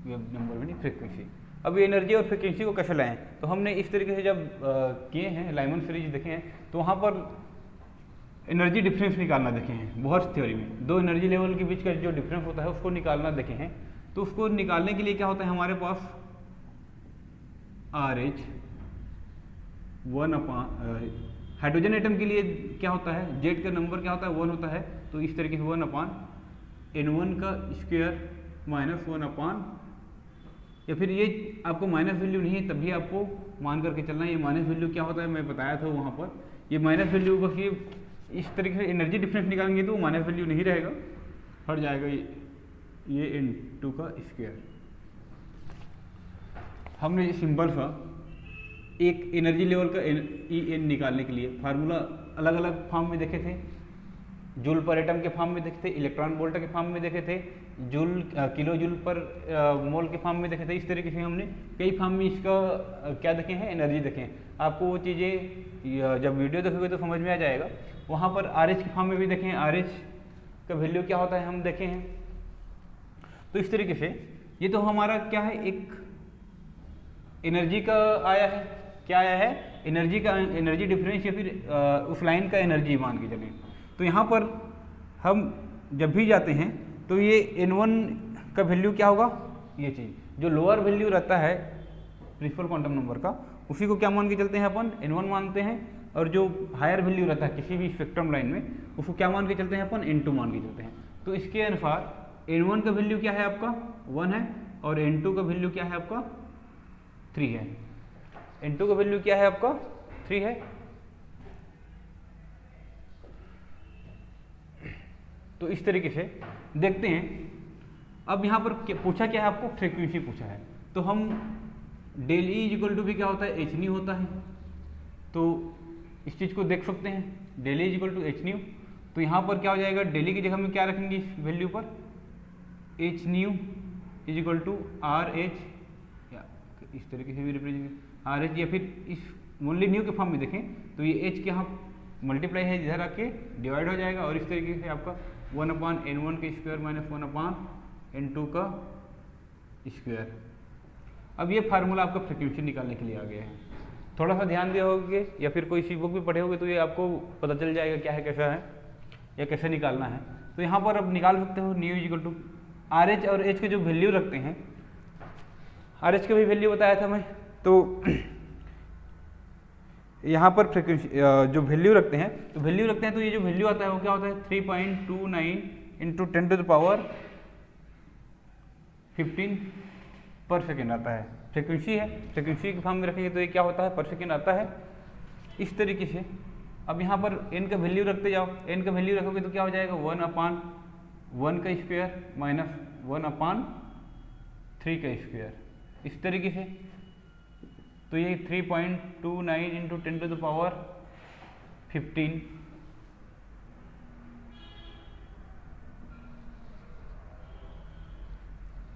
नंबर में नहीं, फ्रीक्वेंसी। अब ये एनर्जी और फ्रीक्वेंसी को कैसे लाएं, तो हमने इस तरीके से जब किए हैं, लाइमन सीरीज देखे हैं, तो वहाँ पर एनर्जी डिफरेंस निकालना देखे हैं बोहर्स थ्योरी में। दो एनर्जी लेवल के बीच का जो डिफरेंस होता है उसको निकालना देखे हैं। तो उसको निकालने के लिए क्या होता है, हमारे पास RH 1 अपान, हाइड्रोजन एटम के लिए क्या होता है, जेड का नंबर क्या होता है, 1 होता है। तो इस तरीके से 1 अपान N1 का स्क्वायर माइनस 1 अपान, या फिर ये आपको माइनस वैल्यू नहीं है तब भी आपको मान करके चलना है। ये माइनस वैल्यू क्या होता है मैं बताया था वहाँ पर, ये माइनस वैल्यू बस ये इस तरीके से एनर्जी डिफरेंस निकालेंगे तो माइनस वैल्यू नहीं रहेगा, हट जाएगा ये N2 का स्क्वायर। हमने ये सिंपल सा एक एनर्जी लेवल का EN निकालने के लिए फार्मूला अलग अलग फॉर्म में देखे थे, जूल पर एटम के फॉर्म में देखे थे, इलेक्ट्रॉन वोल्ट के फॉर्म में देखे थे, किलो जूल पर मोल के फॉर्म में देखे थे। इस तरीके से हमने कई फॉर्म में इसका क्या देखे हैं, एनर्जी देखे हैं। आपको वो चीज़ें जब वीडियो देखोगे तो समझ में आ जाएगा। वहाँ पर RH के फॉर्म में भी देखे हैं, RH का वैल्यू क्या होता है हम देखे हैं। तो इस तरीके से ये तो हमारा क्या है, एक एनर्जी का आया है, क्या आया है, एनर्जी का, एनर्जी डिफरेंस या फिर उस लाइन का एनर्जी मान के चलें। तो यहाँ पर हम जब भी जाते हैं तो ये N1 का वैल्यू क्या होगा, ये चीज़ जो लोअर वैल्यू रहता है प्रिंसिपल क्वांटम नंबर का, उसी को क्या मान के चलते हैं अपन, N1 मानते हैं। और जो हायर वैल्यू रहता है किसी भी स्पेक्ट्रम लाइन में, उसको क्या मान के चलते हैं अपन, N2 मान के चलते हैं। तो इसके अनुसार N1 का वैल्यू क्या है आपका 1 है, और N2 का वैल्यू क्या है आपका 3 है। N2 का वैल्यू क्या है आपका 3 है। तो इस तरीके से देखते हैं। अब यहाँ पर पूछा क्या है आपको, फ्रीक्वेंसी पूछा है। तो हम डेल ई इक्वल टू भी क्या होता है, एच न्यू होता है। तो इस चीज़ को देख सकते हैं, del E equal to H nu. तो यहाँ पर क्या हो जाएगा, डेली की जगह में क्या रखेंगे इस वैल्यू पर, H nu is equal to R H, या इस तरीके से भी रिप्रेजेंट आर एच, या फिर इस ओनली न्यू के फॉर्म में देखें तो ये एच के यहाँ मल्टीप्लाई है, इधर आके डिवाइड हो जाएगा। और इस तरीके से आपका 1/N1 का स्क्वायर माइनस 1/N2 का स्क्वायर। अब ये फार्मूला आपका फ्रीक्वेंसी निकालने के लिए आ गया है। थोड़ा सा ध्यान दिए होगे या फिर कोई सी बुक भी पढ़े होगे तो ये आपको पता चल जाएगा क्या है, कैसा है या कैसे निकालना है। तो यहाँ पर अब निकाल सकते हो nu equal to R H, और एच के जो वैल्यू रखते हैं, आर एच का भी वैल्यू बताया था मैं। तो यहाँ पर फ्रीक्वेंसी जो वैल्यू रखते हैं, तो वैल्यू रखते हैं तो ये जो वैल्यू आता है वो क्या होता है 3.29 इंटू 10 टू द पावर 15 पर सेकेंड आता है। फ्रीक्वेंसी है, फ्रीक्वेंसी के फॉर्म में रखेंगे तो ये क्या होता है, पर सेकेंड आता है। इस तरीके से अब यहाँ पर n का वैल्यू रखते जाओ, n का वैल्यू रखोगे तो क्या हो जाएगा 1/1 का स्क्वायर माइनस 1/3 का स्क्वायर। इस तरीके से तो ये 3.29 इंटू 10 टू द पावर 15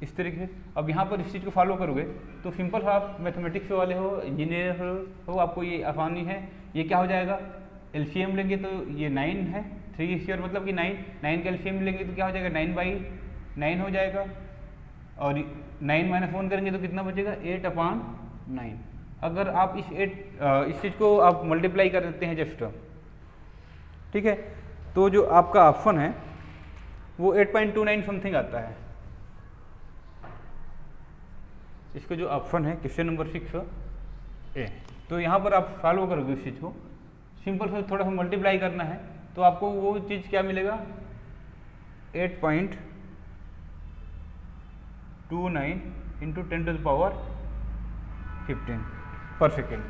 इस तरीके से। अब यहाँ पर इस चीज़ को फॉलो करोगे तो सिंपल सा, आप मैथमेटिक्स वाले हो, इंजीनियर हो, आपको ये आसानी है। ये क्या हो जाएगा, एलसीएम लेंगे तो ये 9 है, 3 स्क्वायर मतलब कि 9 का एलसीएम लेंगे तो क्या हो जाएगा 9/9 हो जाएगा। और 9 माइनस 1 करेंगे तो कितना बचेगा 8/9। अगर आप इस चीज़ को आप मल्टीप्लाई कर देते हैं जस्ट, ठीक है, तो जो आपका ऑप्शन है वो 8.29 समथिंग आता है। इसका जो ऑप्शन है क्वेश्चन नंबर 6A। तो यहाँ पर आप फॉलो करोगे इस चीज़ को, सिंपल से थोड़ा सा मल्टीप्लाई करना है तो आपको वो चीज़ क्या मिलेगा 8.29 इंटू 10 टू द पावर 15 पर सेकेंड।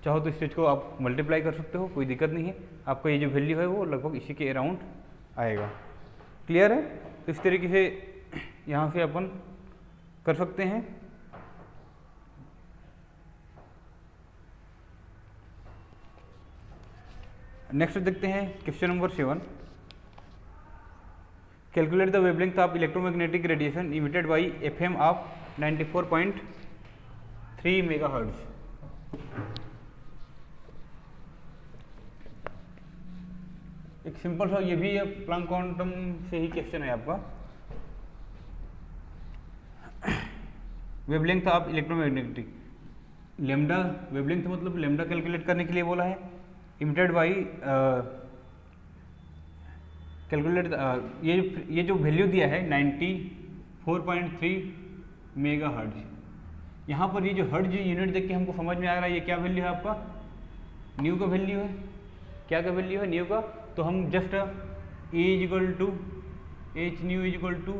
चाहो तो इस चीज़ को आप मल्टीप्लाई कर सकते हो, कोई दिक्कत नहीं है। आपका ये जो वैल्यू है वो लगभग इसी के अराउंड आएगा। क्लियर है। तो इस तरीके से यहाँ से अपन कर सकते हैं। नेक्स्ट देखते हैं question number 7। Calculate the wavelength of electromagnetic radiation emitted by FM of 94.3 megahertz. एक सिंपल सा, ये भी प्लैंक क्वांटम से ही क्वेश्चन है आपका। Wavelength of electromagnetic, lambda wavelength मतलब लेमडा कैलकुलेट करने के लिए बोला है। इमिटेड बाई कैलकुलेट ये जो वैल्यू दिया है 94.3 मेगा हर्ट्ज। यहाँ पर ये जो हर्ट्ज यूनिट देख के हमको समझ में आ रहा है ये क्या वैल्यू है आपका, न्यू का वैल्यू है। क्या का वैल्यू है, न्यू का। तो हम just E equal to H nu equal to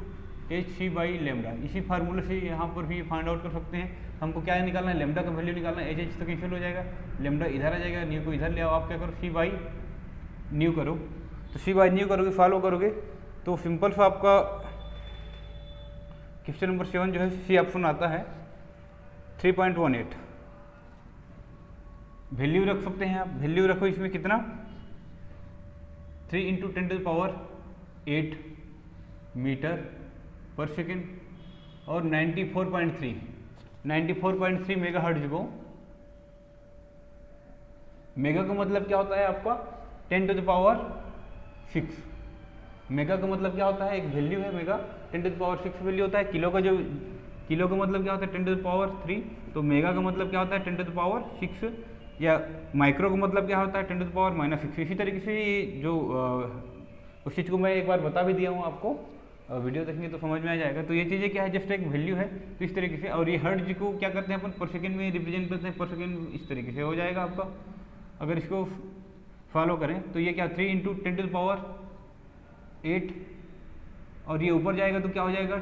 hc by lambda, इसी फार्मूले से यहाँ पर भी फाइंड आउट कर सकते हैं। हमको क्या निकालना है, लेमडा का वैल्यू निकालना है। एच तो कैंसिल हो जाएगा, लेमडा इधर आ जाएगा, न्यू को इधर ले आओ, आप क्या करो c बाई न्यू करो, तो सी बाय न्यू करोगे, फॉलो करोगे तो सिंपल सा आपका क्वेश्चन नंबर 7 जो है सी ऑप्शन आता है 3.18। वैल्यू रख सकते हैं आप, वैल्यू रखो इसमें कितना 3 × 10⁸ मीटर पर सेकेंड और 94.3 मेगा हर्ट्ज को, मेगा का मतलब क्या होता है आपका 10⁶। मेगा का मतलब क्या होता है, एक वैल्यू है मेगा 10⁶ वैल्यू होता है। किलो का मतलब क्या होता है 10⁻3, तो मेगा का मतलब क्या होता है 10⁻6, या माइक्रो का मतलब क्या होता है 10⁻⁻6। इसी तरीके से जो उस चीज़ को मैं एक बार बता भी दिया हूँ आपको, वीडियो देखेंगे तो समझ में आ जाएगा। तो ये चीज़ें क्या है, जस्ट एक वैल्यू है, तो इस तरीके से। और ये हर्ट्ज को क्या करते हैं अपन पर सेकेंड में रिप्रेजेंट करते हैं, पर सेकेंड, इस तरीके से हो जाएगा आपका। अगर इसको फॉलो करें तो ये क्या 3 × 10⁸ और ये ऊपर जाएगा तो क्या हो जाएगा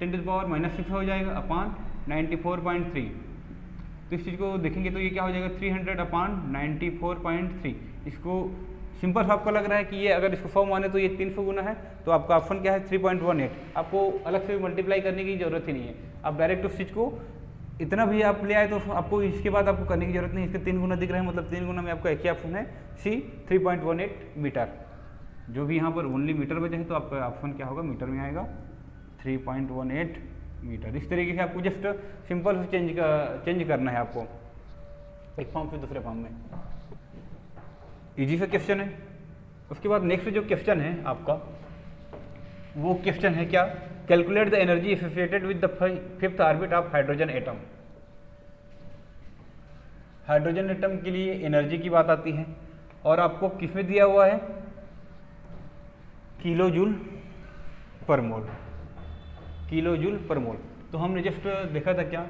10⁻⁻6 हो जाएगा अपान 94.3। तो इस चीज़ को देखेंगे तो ये क्या हो जाएगा 300/94.3। इसको सिंपल सा आपको लग रहा है कि ये अगर इसको 100 माने तो ये 300 गुना है, तो आपका ऑप्शन क्या है 3.18। आपको अलग से मल्टीप्लाई करने की जरूरत ही नहीं है, आप डायरेक्ट उस चीज़ को इतना भी आप ले आए तो आपको इसके बाद आपको करने की जरूरत नहीं। इसके 3 गुना दिख रहे हैं, मतलब 3 गुना में आपका एक ही ऑप्शन है सी 3.18 मीटर। जो भी यहाँ पर ओनली मीटर बचे हैं तो आपका ऑप्शन क्या होगा, मीटर में आएगा 3.18 मीटर। इस तरीके से आपको जस्ट सिंपल से चेंज करना है आपको एक फॉर्म से दूसरे फॉर्म में। इजी सा क्वेश्चन है। उसके बाद नेक्स्ट जो क्वेश्चन है आपका, वो क्वेश्चन है क्या, calculate the energy associated with the 5th orbit of hydrogen atom. Hydrogen atom के लिए एनर्जी की बात आती है और आपको किसमें दिया हुआ है, किलो जूल पर मोल, किलो जूल पर मोल। तो हमने जस्ट देखा था क्या,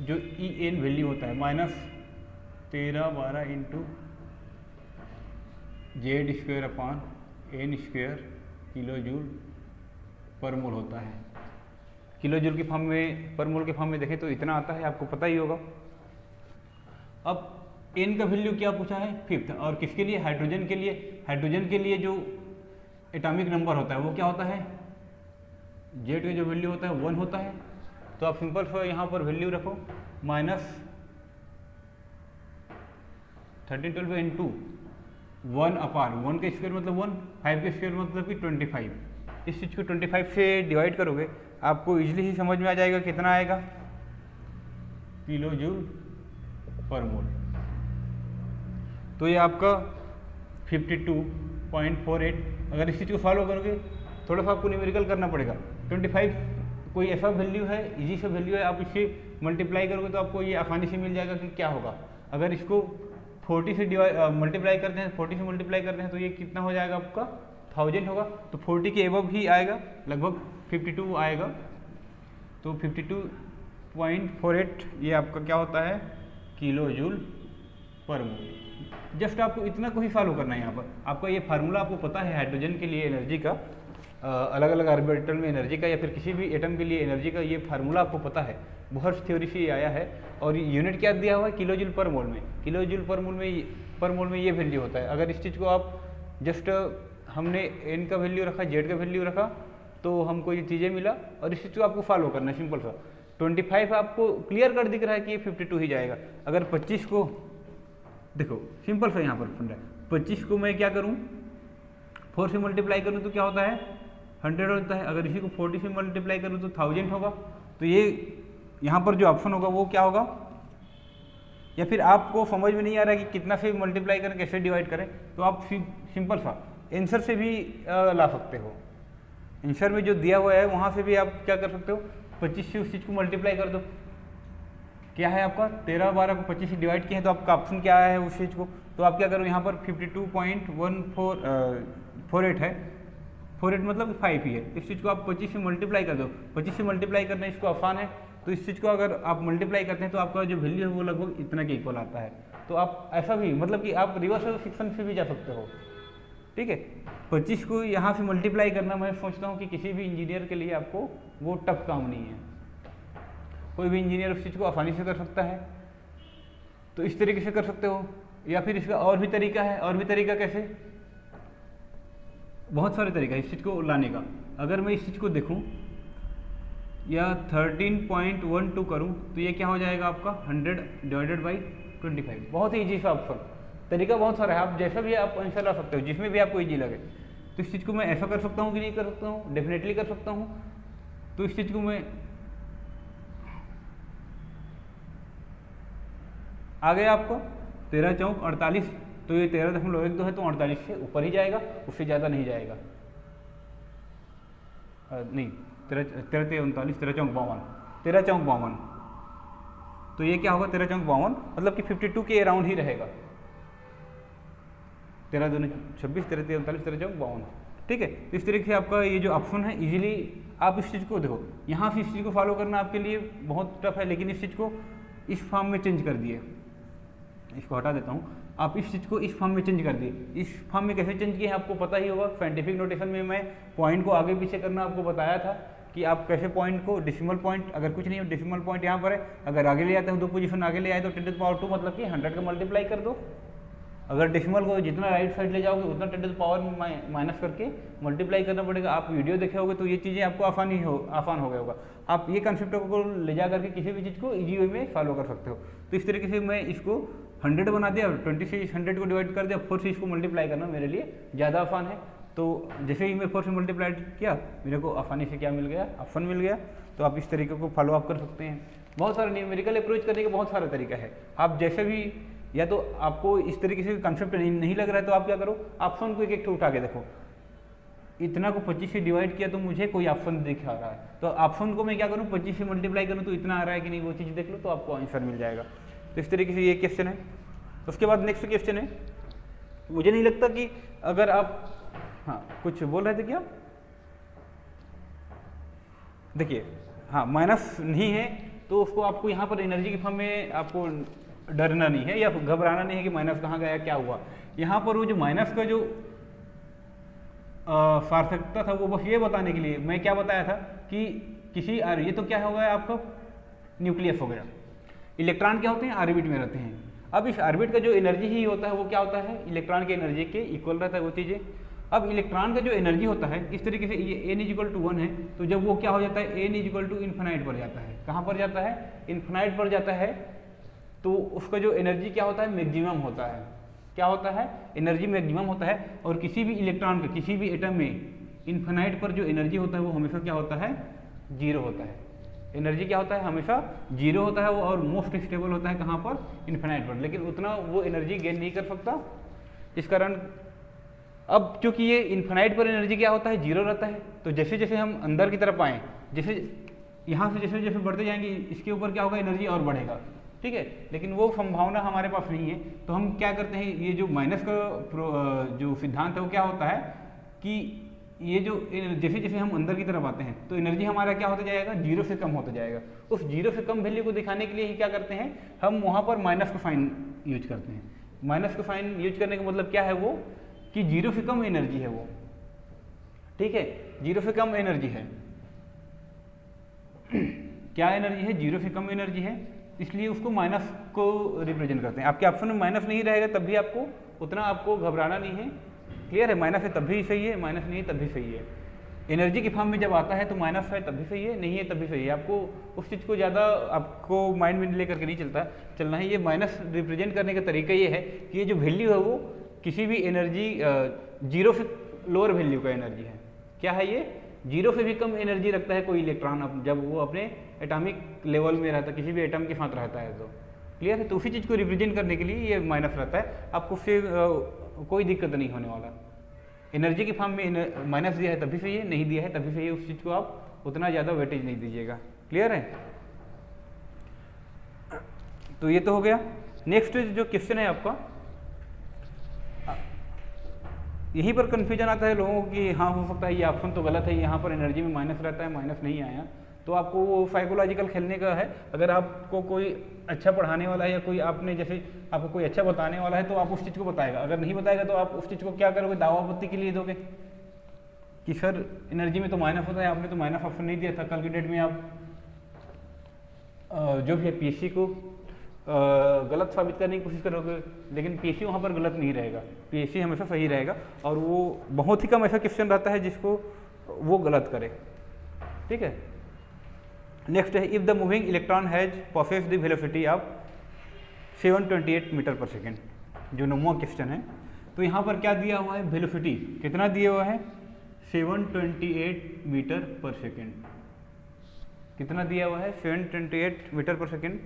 जो EN वैल्यू होता है -1312 × Z² किलो जूल पर मोल होता है। किलो जूल की फॉर्म में, पर मोल के फॉर्म में देखें तो इतना आता है, आपको पता ही होगा। अब N का वैल्यू क्या पूछा है 5th, और किसके लिए, हाइड्रोजन के लिए। हाइड्रोजन के लिए जो एटॉमिक नंबर होता है वो क्या होता है, Z का जो वैल्यू होता है 1 होता है। तो आप सिंपल से यहाँ पर वैल्यू रखो -1312 × 1/1 का स्क्वायर मतलब 1, 5 का स्क्वायर मतलब कि 25। इस चीज़ को 25 से डिवाइड करोगे आपको इजीली ही समझ में आ जाएगा कितना आएगा, किलो जूल पर मोल। तो ये आपका 52.48। अगर इस चीज़ को फॉलो करोगे, थोड़ा सा आपको न्यूमेरिकल करना पड़ेगा। 25 कोई ऐसा वैल्यू है, इजी सा वैल्यू है, आप इससे मल्टीप्लाई करोगे तो आपको ये आसानी से मिल जाएगा कि क्या होगा। अगर इसको 40 से मल्टीप्लाई करते हैं, 40 से मल्टीप्लाई करते हैं तो ये कितना हो जाएगा आपका 1000 होगा। तो 40 के एबव ही आएगा, लगभग 52 आएगा। तो 52.48 ये आपका क्या होता है, किलो जूल पर मोल। जस्ट आपको इतना को ही फॉलो करना है। यहाँ पर आपका ये फार्मूला आपको पता है हाइड्रोजन के लिए एनर्जी का, अलग अलग ऑर्बिटल में एनर्जी का, या फिर किसी भी एटम के लिए एनर्जी का ये फार्मूला आपको पता है, बहुत थ्योरी से ये आया है। और यूनिट क्या दिया हुआ है, किलो जूल पर मोल में। किलो जूल पर मोल में ये वैल्यू होता है। अगर इस चीज़ को आप जस्ट हमने N का वैल्यू रखा, Z का वैल्यू रखा, तो हमको ये चीज़ें मिला। और इस चीज़ को आपको फॉलो करना है सिंपल सा। 25 आपको क्लियर कर दिख रहा है कि ये 52 ही जाएगा। अगर 25 को देखो सिंपल सा यहाँ पर फंड है, 25 को मैं क्या करूँ 4 से मल्टीप्लाई करूँ तो क्या होता है 100 होता है। अगर इसी को 40 से मल्टीप्लाई करूँ तो 1000 होगा। तो ये यहाँ पर जो ऑप्शन होगा वो क्या होगा, या फिर आपको समझ में नहीं आ रहा है कि कितना से मल्टीप्लाई करें, कैसे डिवाइड करें, तो आप सिंपल सा आंसर से भी ला सकते हो। आंसर में जो दिया हुआ है वहाँ से भी आप क्या कर सकते हो, 25 से उस चीज़ को मल्टीप्लाई कर दो। क्या है आपका 13 12 को 25 से डिवाइड किया है, तो आपका ऑप्शन क्या आया है उस चीज़ को। तो आप क्या करो, यहाँ पर 52.1448 है, 48 मतलब 5 ही है। इस चीज़ को आप 25 से मल्टीप्लाई कर दो। 25 से मल्टीप्लाई करना इसको आसान है, तो इस चीज़ को अगर आप मल्टीप्लाई करते हैं तो आपका जो वैल्यू है वो लगभग इतना के इक्वल आता है। तो आप ऐसा भी मतलब कि आप रिवर्स सेक्शन से भी जा सकते हो, ठीक है। 25 को यहाँ से मल्टीप्लाई करना मैं सोचता हूँ कि किसी भी इंजीनियर के लिए आपको वो टफ काम नहीं है, कोई भी इंजीनियर उस चीज़ को आसानी से कर सकता है। तो इस तरीके से कर सकते हो। या फिर इसका और भी तरीका है, और भी तरीका कैसे, बहुत सारे तरीका है इस चीज़ को लाने का। अगर मैं इस चीज़ को देखूं या 13.12 करूं तो ये क्या हो जाएगा आपका 100 डिवाइडेड बाई 25। बहुत ही ईजी सा ऑप्शन, तरीका बहुत सारा है, आप जैसा भी आप आंसर ला सकते हो, जिसमें भी आपको ईजी लगे। तो इस चीज़ को मैं ऐसा कर सकता हूँ कि नहीं कर सकता हूँ, डेफिनेटली कर सकता हूँ। तो इस चीज़ को मैं आ गया आपको 13 चौक 48, तो ये 13.12 है तो 48 से ऊपर ही जाएगा, उससे ज़्यादा नहीं जाएगा। नहीं 13 13 चौक 52, 13 चौक 52, तो ये क्या होगा 13 चौक 52, मतलब कि 52 के अराउंड ही रहेगा। 13 दूनी 26, 13 3 39, 13 चौक 52, ठीक है। तो इस तरीके से आपका ये जो ऑप्शन है इजीली आप इस चीज़ को देखो, यहाँ से इस चीज़ को फॉलो करना आपके लिए बहुत टफ है, लेकिन इस चीज़ को इस फॉर्म में चेंज कर दिए। इसको हटा देता हूँ, आप इस चीज़ को इस फॉर्म में चेंज कर दिए। इस फॉर्म में कैसे चेंज किए हैं आपको पता ही होगा। साइंटिफिक नोटेशन में मैं पॉइंट को आगे पीछे करना आपको बताया था कि आप कैसे पॉइंट को, डेसिमल पॉइंट अगर कुछ नहीं हो, डेसिमल पॉइंट यहाँ पर है, अगर आगे ले आते हो 2 पोजीशन आगे ले आए तो 10⁻², मतलब कि 100 का मल्टीप्लाई कर दो। अगर डेसिमल को जितना राइट साइड ले जाओगे उतना 10 माइनस करके मल्टीप्लाई करना पड़ेगा। आप वीडियो देखे होगे तो ये चीज़ें आपको आसान हो गया होगा। आप ये कंसेप्ट को ले जा करके किसी भी चीज़ को ईजी वे में फॉलो कर सकते हो। तो इस तरीके से मैं इसको 100 बना दिया, 20 से इस 100 को डिवाइड कर दिया, 4 से इसको मल्टीप्लाई करना मेरे लिए ज़्यादा आसान है। तो जैसे ही मैं 4 से मल्टीप्लाई किया मेरे को आसानी से क्या मिल गया, ऑप्शन मिल गया। तो आप इस तरीके को फॉलो अप कर सकते हैं। बहुत सारे न्यूमेरिकल अप्रोच करने का बहुत सारा तरीका है। आप जैसे भी, या तो आपको इस तरीके से कंसेप्ट नहीं लग रहा है तो आप क्या करो, ऑप्शन को एक एक उठा के देखो। इतना को 25 से डिवाइड किया तो मुझे कोई ऑप्शन दिख रहा है, तो ऑप्शन को मैं क्या करूँ 25 से मल्टीप्लाई करूँ तो इतना आ रहा है कि नहीं, वो चीज़ देख लो तो आपको आंसर मिल जाएगा। तो इस तरीके से ये क्वेश्चन है। उसके बाद नेक्स्ट क्वेश्चन है, मुझे नहीं लगता कि अगर आप, हाँ कुछ बोल रहे थे क्या, देखिए हाँ माइनस नहीं है तो उसको आपको यहाँ पर एनर्जी के फॉर्म में आपको डरना नहीं है या घबराना नहीं है कि माइनस कहाँ गया क्या हुआ। यहाँ पर वो जो माइनस का जो सार्थकता था वो बस ये बताने के लिए मैं क्या बताया था कि किसी ये तो क्या हो गया आपका न्यूक्लियस हो गया। इलेक्ट्रॉन क्या होते हैं, ऑर्बिट में रहते हैं। अब इस ऑर्बिट का जो एनर्जी ही होता है वो क्या होता है, इलेक्ट्रॉन के एनर्जी के इक्वल रहता है वो चीज़ें। अब इलेक्ट्रॉन का जो एनर्जी होता है इस तरीके से ये n = 1 है, तो जब वो क्या हो जाता है n = इन्फिनाइट पर जाता है। कहाँ पर जाता है, इन्फिनाइट पर जाता है। तो उसका जो एनर्जी क्या होता है, मैक्सिमम होता है। क्या होता है, एनर्जी मैक्सिमम होता है। और किसी भी इलेक्ट्रॉन का किसी भी एटम में इन्फिनाइट पर जो एनर्जी होता है वो हमेशा क्या होता है, 0 होता है। एनर्जी क्या होता है, हमेशा 0 होता है वो, और मोस्ट स्टेबल होता है कहाँ पर, इन्फिनाइट पर। लेकिन उतना वो एनर्जी गेन नहीं कर सकता। इस कारण अब चूंकि ये इन्फिनाइट पर एनर्जी क्या होता है, 0 रहता है। तो जैसे जैसे हम अंदर की तरफ आएँ, जैसे यहाँ से जैसे जैसे बढ़ते जाएंगे इसके ऊपर क्या होगा, एनर्जी और बढ़ेगा, ठीक है। लेकिन वो संभावना हमारे पास नहीं है। तो हम क्या करते हैं, ये जो माइनस का जो सिद्धांत है वो क्या होता है कि ये जो जैसे जैसे हम अंदर की तरफ आते हैं तो एनर्जी हमारा क्या होता जाएगा, 0 से कम होता जाएगा। उस 0 से कम वैल्यू को दिखाने के लिए ही क्या करते हैं, हम वहाँ पर माइनस का साइन यूज करते हैं। माइनस का साइन यूज करने का मतलब क्या है, वो कि 0 से कम एनर्जी है वो, ठीक है, 0 से कम एनर्जी है। क्या एनर्जी है, 0 से कम एनर्जी है, इसलिए उसको माइनस को रिप्रेजेंट करते हैं। आपके ऑप्शन में माइनस नहीं रहेगा तब भी आपको उतना आपको घबराना नहीं है। क्लियर है, माइनस है तब भी सही है, माइनस नहीं है तब भी सही है। एनर्जी के फॉर्म में जब आता है तो माइनस है तब भी सही है, नहीं है तब भी सही है। आपको उस चीज़ को ज़्यादा आपको माइंड में लेकर के नहीं चलना है। ये माइनस रिप्रेजेंट करने का तरीका ये है कि ये जो वैल्यू है वो किसी भी एनर्जी 0 से लोअर वैल्यू का एनर्जी है। क्या है ये, 0 से भी कम एनर्जी रखता है कोई इलेक्ट्रॉन जब वो अपने एटॉमिक लेवल में रहता है, किसी भी एटम के साथ रहता है। तो क्लियर है, तो उसी चीज़ को रिप्रेजेंट करने के लिए ये माइनस रहता है। आपको उससे कोई दिक्कत नहीं होने वाला। एनर्जी के फॉर्म में माइनस दिया है तभी सही है, नहीं दिया है तभी सही है, उस चीज़ को आप उतना ज़्यादा वेटेज नहीं दीजिएगा। क्लियर है, तो ये तो हो गया। नेक्स्ट जो क्वेश्चन है आपका, यहीं पर कन्फ्यूजन आता है लोगों को कि हाँ हो सकता है ये ऑप्शन तो गलत है, यहाँ पर एनर्जी में माइनस रहता है, माइनस नहीं आया। तो आपको वो साइकोलॉजिकल खेलने का है। अगर आपको कोई अच्छा पढ़ाने वाला है या कोई आपने जैसे आपको कोई अच्छा बताने वाला है तो आप उस चीज़ को बताएगा। अगर नहीं बताएगा तो आप उस चीज़ को क्या करोगे, दावा आपत्ति के लिए दोगे कि सर एनर्जी में तो माइनस होता है, आपने तो माइनस ऑप्शन नहीं दिया था। कल की डेट में आप जो भी है PSC को गलत साबित करने की कोशिश करोगे, लेकिन पीएससी वहाँ पर गलत नहीं रहेगा, पीएससी हमेशा सही रहेगा, और वो बहुत ही कम ऐसा क्वेश्चन रहता है जिसको वो गलत करे। ठीक है, नेक्स्ट है, if the moving electron has possess the velocity of 728 metre per second, जो 9वां क्वेश्चन है। तो यहाँ पर क्या दिया हुआ है, वेलोसिटी कितना दिया हुआ है, 728 मीटर पर सेकेंड। कितना दिया हुआ है, 728 metre per second.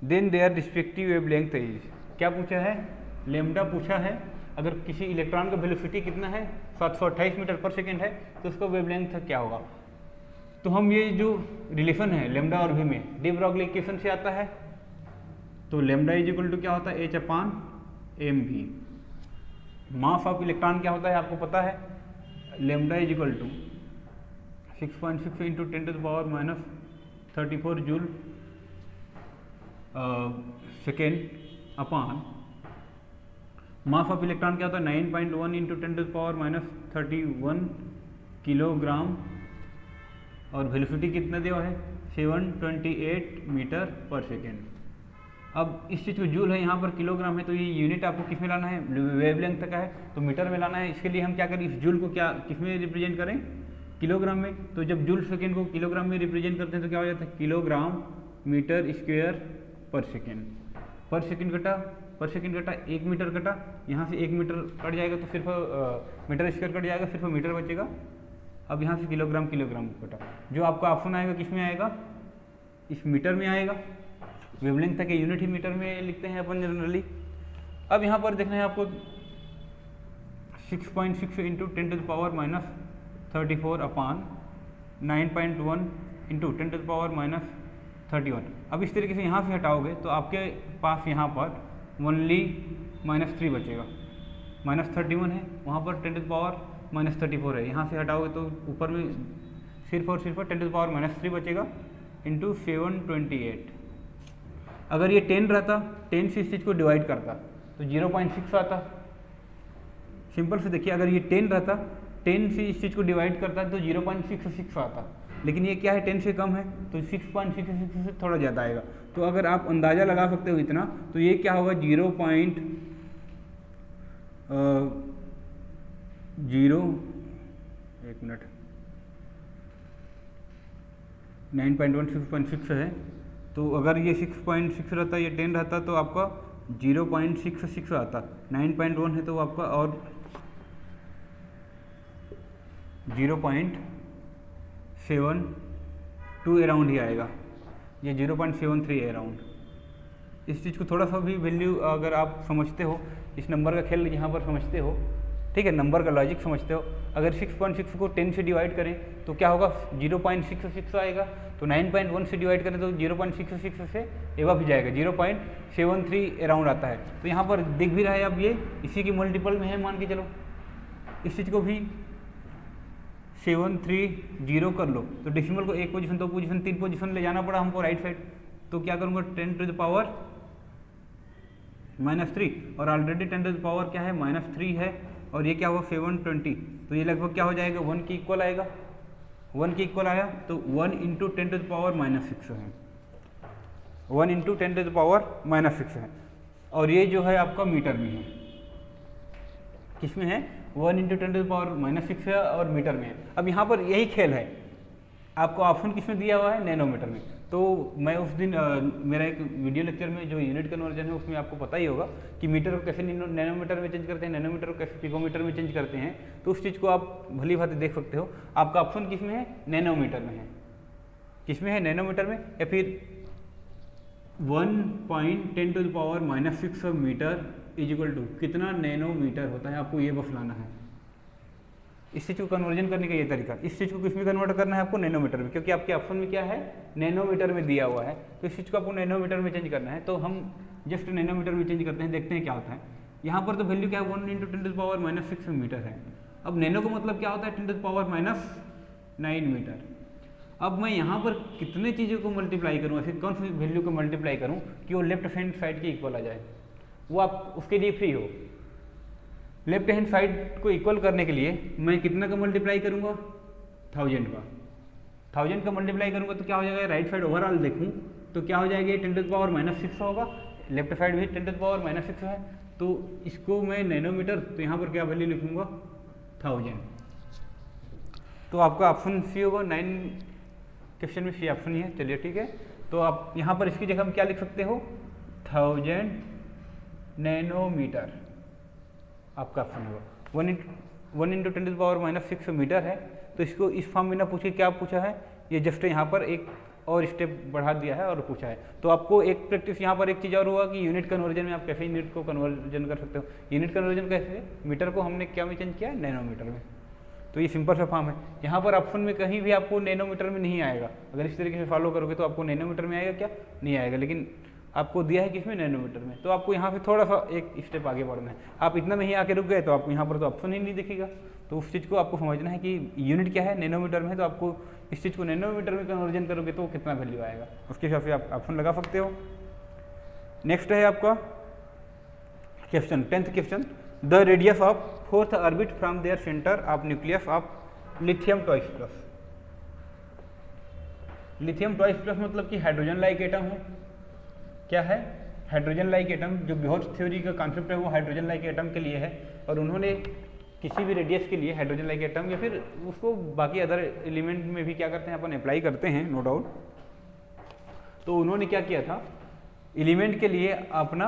Then their respective wavelength is, क्या पूछा है, लेमडा पूछा है। अगर किसी इलेक्ट्रॉन का वेलोसिटी कितना है, 728 मीटर पर सेकेंड है, तो उसका वेवलेंथ क्या होगा। तो हम ये जो रिलेशन है लेमडा और वी में, डी ब्रॉगली इक्वेशन से आता है। तो लेमडा इज इक्वल टू क्या होता है, h/mv। मास ऑफ इलेक्ट्रॉन क्या होता है आपको पता है, लेमडा इज इक्वल टू 6.6 इंटू 10⁻34 joule second upon mass of electron क्या होता है, 9.1 इंटू 10⁻31 किलोग्राम, और वेलोसिटी कितना दिया है, 728 मीटर पर सेकेंड। अब इस चीज़ को जूल है, यहाँ पर किलोग्राम है, तो ये यूनिट आपको किस में लाना है, वेवलेंथ तक है तो मीटर में लाना है। इसके लिए हम क्या करें, इस जूल को क्या किस में रिप्रेजेंट करें, किलोग्राम में। तो जब जूल सेकेंड को किलोग्राम में रिप्रेजेंट करते हैं तो क्या हो जाता है, किलोग्राम मीटर स्क्वायर पर सेकेंड। पर सेकेंड कटा, पर सेकेंड कटा, 1 मीटर कटा, यहाँ से 1 मीटर कट जाएगा तो सिर्फ मीटर स्क्वायर कट जाएगा, सिर्फ मीटर बचेगा। अब यहाँ से किलोग्राम किलोग्राम कटा, जो आपका ऑप्शन आएगा किस में आएगा, इस मीटर में आएगा। वेवलेंथ तक यूनिट ही मीटर में लिखते हैं अपन जनरली। अब यहाँ पर देखना है आपको 6.6 इंटू 10⁻34 अपॉन 9.1 इंटू 10⁻31। अब इस तरीके से यहाँ से हटाओगे तो आपके पास यहाँ पर ओनली -3 बचेगा, -31 है, वहाँ पर 10⁻34 है, यहाँ से हटाओगे तो ऊपर में सिर्फ और सिर्फ 10⁻³ बचेगा इंटू 728। अगर ये 10 रहता, 10 से इस चीज़ को डिवाइड करता तो 0.6 आता। सिंपल से देखिए, अगर ये 10 रहता, 10 से इस चीज़ को डिवाइड करता तो 0.66 आता, लेकिन ये क्या है, 10 से कम है तो 6.66 से थोड़ा ज़्यादा आएगा। तो अगर आप अंदाज़ा लगा सकते हो इतना, तो ये क्या होगा, 9.1 6.6 है, तो अगर ये 6.6 रहता, ये 10 रहता तो आपका 0.66 आता। 9.1 है तो आपका और 0.72 अराउंड ही आएगा, ये 0.73 है अराउंड। इस चीज़ को थोड़ा सा भी वैल्यू अगर आप समझते हो, इस नंबर का खेल यहाँ पर समझते हो, ठीक है, नंबर का लॉजिक समझते हो। अगर 6.6 को 10 से डिवाइड करें तो क्या होगा, 0.66 आएगा। तो 9.1 से डिवाइड करें तो 0.66 से एवं भी जाएगा, 0.73 अराउंड आता है। तो यहाँ पर दिख भी रहा है, अब ये इसी की मल्टीपल में है, मान के चलो। इस चीज़ को भी 730 कर लो, तो डेसिमल को 1 पोजीशन 2 पोजीशन 3 पोजीशन ले जाना पड़ा हमको राइट साइड। तो क्या करूँगा, 10⁻³ और ऑलरेडी 10⁻³ क्या है, -3 है, और ये क्या हुआ 720, तो ये लगभग क्या हो जाएगा, 1 के इक्वल आएगा। 1 के इक्वल आया तो 1 इंटू 10⁻⁻6 है, 1 इंटू 10⁻⁻6 है, और ये जो है आपका मीटर में है। किस में है, 1 इंटू 10⁻⁻6 है और मीटर में है। अब यहाँ पर यही खेल है, आपको ऑप्शन किस में दिया हुआ है, नैनोमीटर में। तो मैं उस दिन मेरा एक वीडियो लेक्चर में जो यूनिट कन्वर्जन है उसमें आपको पता ही होगा कि मीटर को कैसे नैनोमीटर में चेंज करते हैं, नैनोमीटर को कैसे पिकोमीटर में चेंज करते हैं। तो उस चीज़ को आप भली भांति देख सकते हो। आपका ऑप्शन किस में है, नैनोमीटर में है। किस में है, नैनोमीटर में, या फिर 1.10⁻⁻6 मीटर इज इक्वल टू कितना नैनोमीटर होता है, आपको ये बस लाना है। इस चीज़ को कन्वर्जन करने का ये तरीका, इस चीज़ को किस में कन्वर्ट करना है आपको, नैनोमीटर में, क्योंकि आपके ऑप्शन में क्या है, नैनोमीटर में दिया हुआ है। तो इस चीज़ को आपको नैनोमीटर में चेंज करना है। तो हम जस्ट नैनोमीटर में चेंज करते हैं, देखते हैं क्या होता है। यहाँ पर तो वैल्यू क्या है, 1 इंटू 10⁻⁻6 मीटर है। अब नैनो का मतलब क्या होता है, 10⁻⁹ मीटर। अब मैं यहाँ पर कितने चीज़ों को मल्टीप्लाई करूँ, ऐसे कौन सी वैल्यू को मल्टीप्लाई करूँ कि वो लेफ्ट हैंड साइड के इक्वल आ जाए, वो आप उसके लिए फ्री हो। लेफ्ट हैंड साइड को इक्वल करने के लिए मैं कितना का मल्टीप्लाई करूँगा, 1000 का। 1000 का मल्टीप्लाई करूँगा तो क्या हो जाएगा, राइट साइड ओवरऑल देखूँ तो क्या हो जाएगा, 10⁻⁻6 होगा, लेफ्ट साइड भी 10⁻⁻6 है, तो इसको मैं नैनोमीटर, तो यहाँ पर क्या वैल्यू लिखूंगा 1000। तो आपका ऑप्शन सी होगा, 9 क्वेश्चन में सी ऑप्शन ही है। चलिए ठीक है, तो आप यहाँ पर इसकी जगह हम क्या लिख सकते हो, 1000 नैनोमीटर आपका ऑप्शन होगा। 1 × 10⁻⁻6 मीटर है, तो इसको इस फॉर्म में ना पूछे क्या पूछा है, ये जस्ट यहाँ पर एक और स्टेप बढ़ा दिया है और पूछा है। तो आपको एक प्रैक्टिस यहाँ पर एक चीज़ और हुआ कि यूनिट कन्वर्जन में आप कैसे यूनिट को कन्वर्जन कर सकते हो। यूनिट कन्वर्जन कैसे, मीटर को हमने क्या में चेंज किया, नैनोमीटर में। तो ये सिंपल सा फॉर्म है। यहाँ पर ऑप्शन में कहीं भी आपको नैनोमीटर में नहीं आएगा, अगर इस तरीके से फॉलो करोगे तो आपको नैनोमीटर में आएगा क्या, नहीं आएगा, लेकिन आपको दिया है किसमें, नैनोमीटर में। तो आपको यहाँ पे थोड़ा सा एक स्टेप आगे बढ़ना है। आप इतना में ही आके रुक गए तो आपको यहाँ पर तो ऑप्शन ही नहीं दिखेगा। तो उस चीज़ को आपको समझना है कि यूनिट क्या है, नैनोमीटर में है, तो आपको इस चीज़ को नैनोमीटर में कन्वर्जन करोगे तो कितना वैल्यू आएगा, उसके हिसाब से आप ऑप्शन लगा सकते हो। नेक्स्ट है आपका question, 10th question, the radius of 4th orbit from their centre of nucleus of lithium 2+। Lithium 2+ मतलब कि हाइड्रोजन लाइक एटम है। क्या है, हाइड्रोजन लाइक एटम। जो बोहर्स थ्योरी का कॉन्सेप्ट है वो हाइड्रोजन लाइक एटम के लिए है, और उन्होंने किसी भी रेडियस के लिए हाइड्रोजन लाइक एटम या फिर उसको बाकी अदर एलिमेंट में भी क्या करते हैं, अपन अप्लाई करते हैं, नो डाउट। तो उन्होंने क्या किया था, एलिमेंट के लिए अपना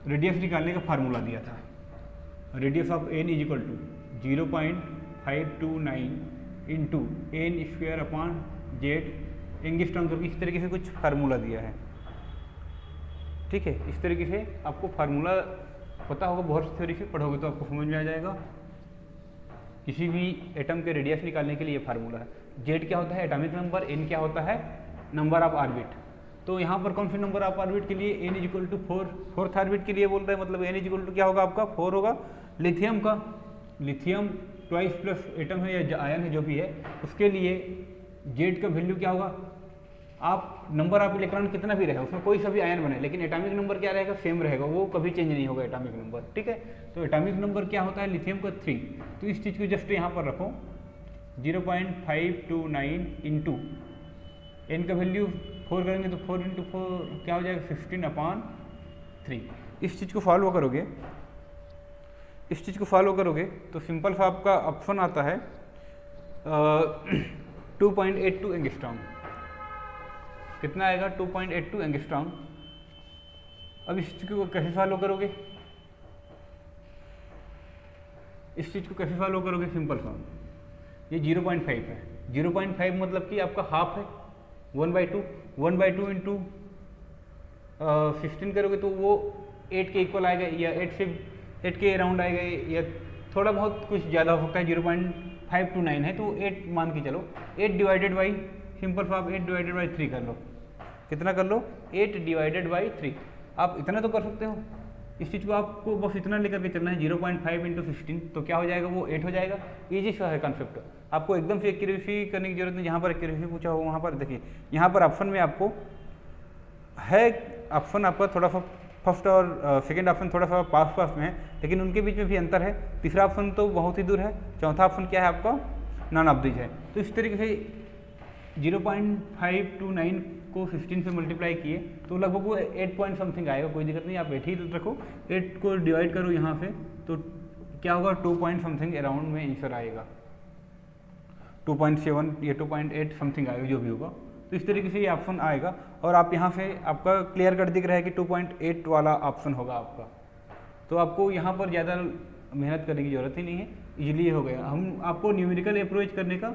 रेडियस निकालने का फार्मूला दिया था। Radius of n = 0.529 into n² z angstrom करके इस तरीके से कुछ फार्मूला दिया है। ठीक है, इस तरीके से आपको फार्मूला पता होगा, बोहर्स थ्योरी से पढ़ोगे तो आपको समझ में आ जाएगा। किसी भी एटम के रेडियस निकालने के लिए फार्मूला है। जेड क्या होता है, एटॉमिक नंबर, एन क्या होता है, नंबर ऑफ ऑर्बिट। तो यहाँ पर कौन से नंबर ऑफ ऑर्बिट के लिए, n = 4, 4th ऑर्बिट के लिए बोल रहे हैं, मतलब n = क्या होगा आपका 4 होगा। लिथियम का, लिथियम 2+ एटम है या आयन है जो भी है, उसके लिए जेड का वैल्यू क्या होगा, आप नंबर ऑफ इलेक्ट्रॉन कितना भी रहेगा उसमें कोई सा भी आयन बने, लेकिन एटॉमिक नंबर क्या रहेगा, सेम रहेगा, वो कभी चेंज नहीं होगा एटॉमिक नंबर। ठीक है, तो एटॉमिक नंबर क्या होता है लिथियम का 3। तो इस चीज़ को जस्ट यहाँ पर रखो, 0.529 इंटू एन का वैल्यू 4 करेंगे तो 4 × 4 क्या हो जाएगा, 16/3। इस चीज़ को फॉलो करोगे, इस चीज़ को फॉलो करोगे तो सिंपल सा आपका ऑप्शन आता है 2.82 एंगस्ट्रॉम। कितना आएगा, 2.82 एंगस्ट्रॉम। अब इस चीज़ को कैसे फॉलो करोगे, इस चीज़ को कैसे फॉलो करोगे, सिंपल सा, ये 0.5 है, 0.5 मतलब कि आपका हाफ है, 1/2 इंटू 16 करोगे तो वो 8 के इक्वल आएगा, या 8 के अराउंड आएगा, या थोड़ा बहुत कुछ ज़्यादा हो सकता है, 0.529 है तो 8 मान के चलो। 8 डिवाइडेड बाई, सिंपल सा आप 8 डिवाइडेड बाई 3 कर लो। कितना कर लो, 8 डिवाइडेड बाई 3। आप इतना तो कर सकते हो। इस चीज़ को आपको बस इतना लेकर के चलना है, 0.5 इंटू 16 तो क्या हो जाएगा, वो 8 हो जाएगा। ईजी सा है कॉन्सेप्ट, आपको एकदम से एक्यूरेसी करने की जरूरत नहीं। जहाँ पर एक्यूरेसी पूछा हो वहाँ पर देखिए, यहाँ पर ऑप्शन में आपको है, ऑप्शन आपका थोड़ा सा फर्स्ट और सेकंड ऑप्शन थोड़ा सा पास में है, लेकिन उनके बीच में भी अंतर है। तीसरा ऑप्शन तो बहुत ही दूर है, चौथा ऑप्शन क्या है आपका, नॉन ऑफ दिस है। तो इस तरीके से 0.529 को 16 से मल्टीप्लाई किए तो लगभग वो 8 पॉइंट समथिंग आएगा, कोई दिक्कत नहीं, आप 8 ही रखो। 8 को डिवाइड करो यहाँ से तो क्या होगा, 2 पॉइंट समथिंग अराउंड में आंसर आएगा, 2.7 या 2.8 समथिंग आएगा, जो भी होगा। तो इस तरीके से ये ऑप्शन आएगा, और आप यहाँ से आपका क्लियर कट दिख रहा है कि 2.8 वाला ऑप्शन होगा आपका। तो आपको यहाँ पर ज़्यादा मेहनत करने की ज़रूरत ही नहीं है, इजीली हो गया। हम आपको न्यूमेरिकल अप्रोच करने का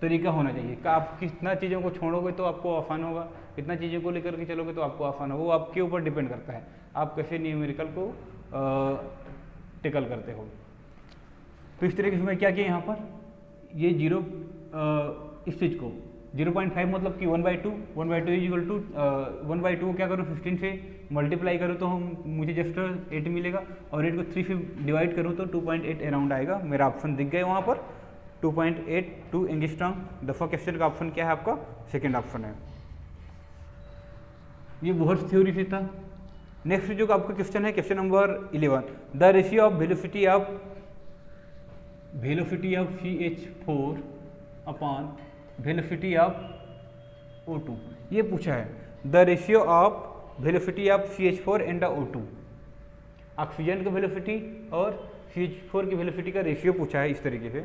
तरीका होना चाहिए कि आप कितना चीज़ों को छोड़ोगे तो आपको आसान होगा, कितना चीज़ों को लेकर के चलोगे तो आपको आसान होगा। वो आपके ऊपर डिपेंड करता है, आप कैसे न्यूमेरिकल को टेकल करते हो। तो इस तरीके से मैं क्या किया यहाँ पर, ये इस चीज़ को 0.5 मतलब कि 1/2 = 1/2 क्या करूँ, 16 से मल्टीप्लाई करूँ तो मुझे जस्ट 8 मिलेगा, और 8 को 3 से डिवाइड करूँ तो 2.8 अराउंड आएगा। मेरा ऑप्शन दिख गया वहाँ पर 2.82 एंगस्ट्रॉम। दफा क्वेश्चन का ऑप्शन क्या है आपका, सेकेंड ऑप्शन है। ये बोहर्स थ्योरी से था। नेक्स्ट जो आपका क्वेश्चन है, question number 11, the ratio of velocity of CH4 upon velocity of O2, ये पूछा है the ratio of velocity of CH4 and O2, oxygen का वेलोसिटी और CH4 की वेलोसिटी का रेशियो पूछा है इस तरीके से।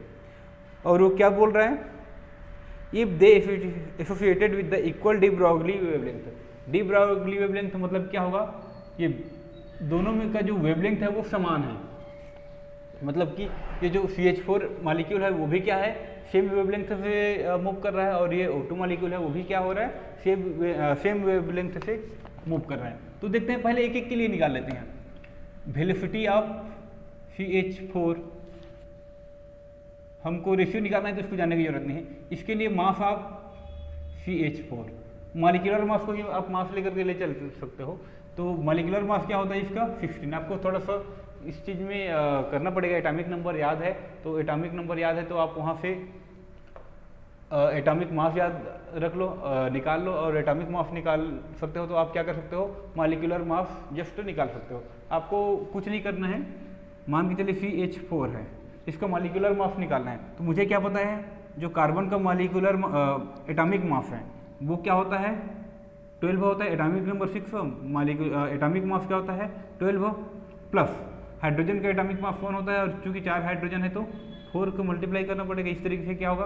और वो क्या बोल रहा है, if they associated with the equal de Broglie wavelength, de Broglie wavelength मतलब क्या होगा, ये दोनों में का जो वेवलेंथ है वो समान है, मतलब कि ये जो CH4 मॉलिक्यूल है वो भी क्या है, सेम वेवलेंथ से मूव कर रहा है, और ये O2 मॉलिक्यूल है वो भी क्या हो रहा है, सेम वेवलेंथ से मूव कर रहा है। तो देखते हैं, पहले एक एक के लिए निकाल लेते हैं। वेलोसिटी ऑफ CH4, हमको रेशियो निकालना है तो इसको जानने की जरूरत नहीं है। इसके लिए mass of CH4, molecular mass को आप मास लेकर के ले चल सकते हो, तो मॉलिक्यूलर मास क्या होता है इसका 16। आपको थोड़ा सा इस चीज़ में करना पड़ेगा, एटॉमिक नंबर याद है तो एटॉमिक नंबर याद है तो आप वहाँ से एटॉमिक मास याद रख लो, निकाल लो, और एटॉमिक मास निकाल सकते हो तो आप क्या कर सकते हो, मॉलिक्यूलर मास जस्ट निकाल सकते हो। आपको कुछ नहीं करना है, मान के चलिए CH4 है, इसका मॉलिक्यूलर मास निकालना है, तो मुझे क्या पता है, जो कार्बन का मॉलिक्यूलर एटॉमिक मास है वो क्या होता है 12 होता है, एटॉमिक नंबर 6, एटॉमिक मास क्या होता है 12, प्लस हाइड्रोजन का एटॉमिक मास 1 होता है, और चूंकि 4 हाइड्रोजन है तो 4 को मल्टीप्लाई करना पड़ेगा। इस तरीके से क्या होगा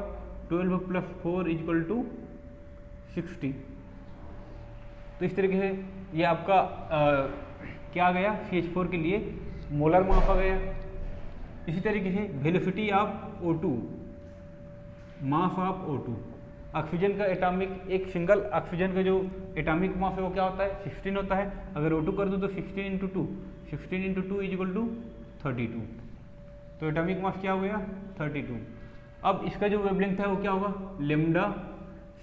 12 + 4 = 60। तो इस तरीके से ये आपका क्या आ गया, CH4 के लिए मोलर मास आ गया। इसी तरीके से velocity of O2, mass of O2, oxygen का एटॉमिक, एक सिंगल ऑक्सीजन का जो एटॉमिक मास है वो क्या होता है 16 होता है। अगर O2 कर दूँ तो 16 × 2 = 32, तो एटॉमिक मास क्या हो गया 32। अब इसका जो वेवलेंथ है वो क्या होगा लैम्डा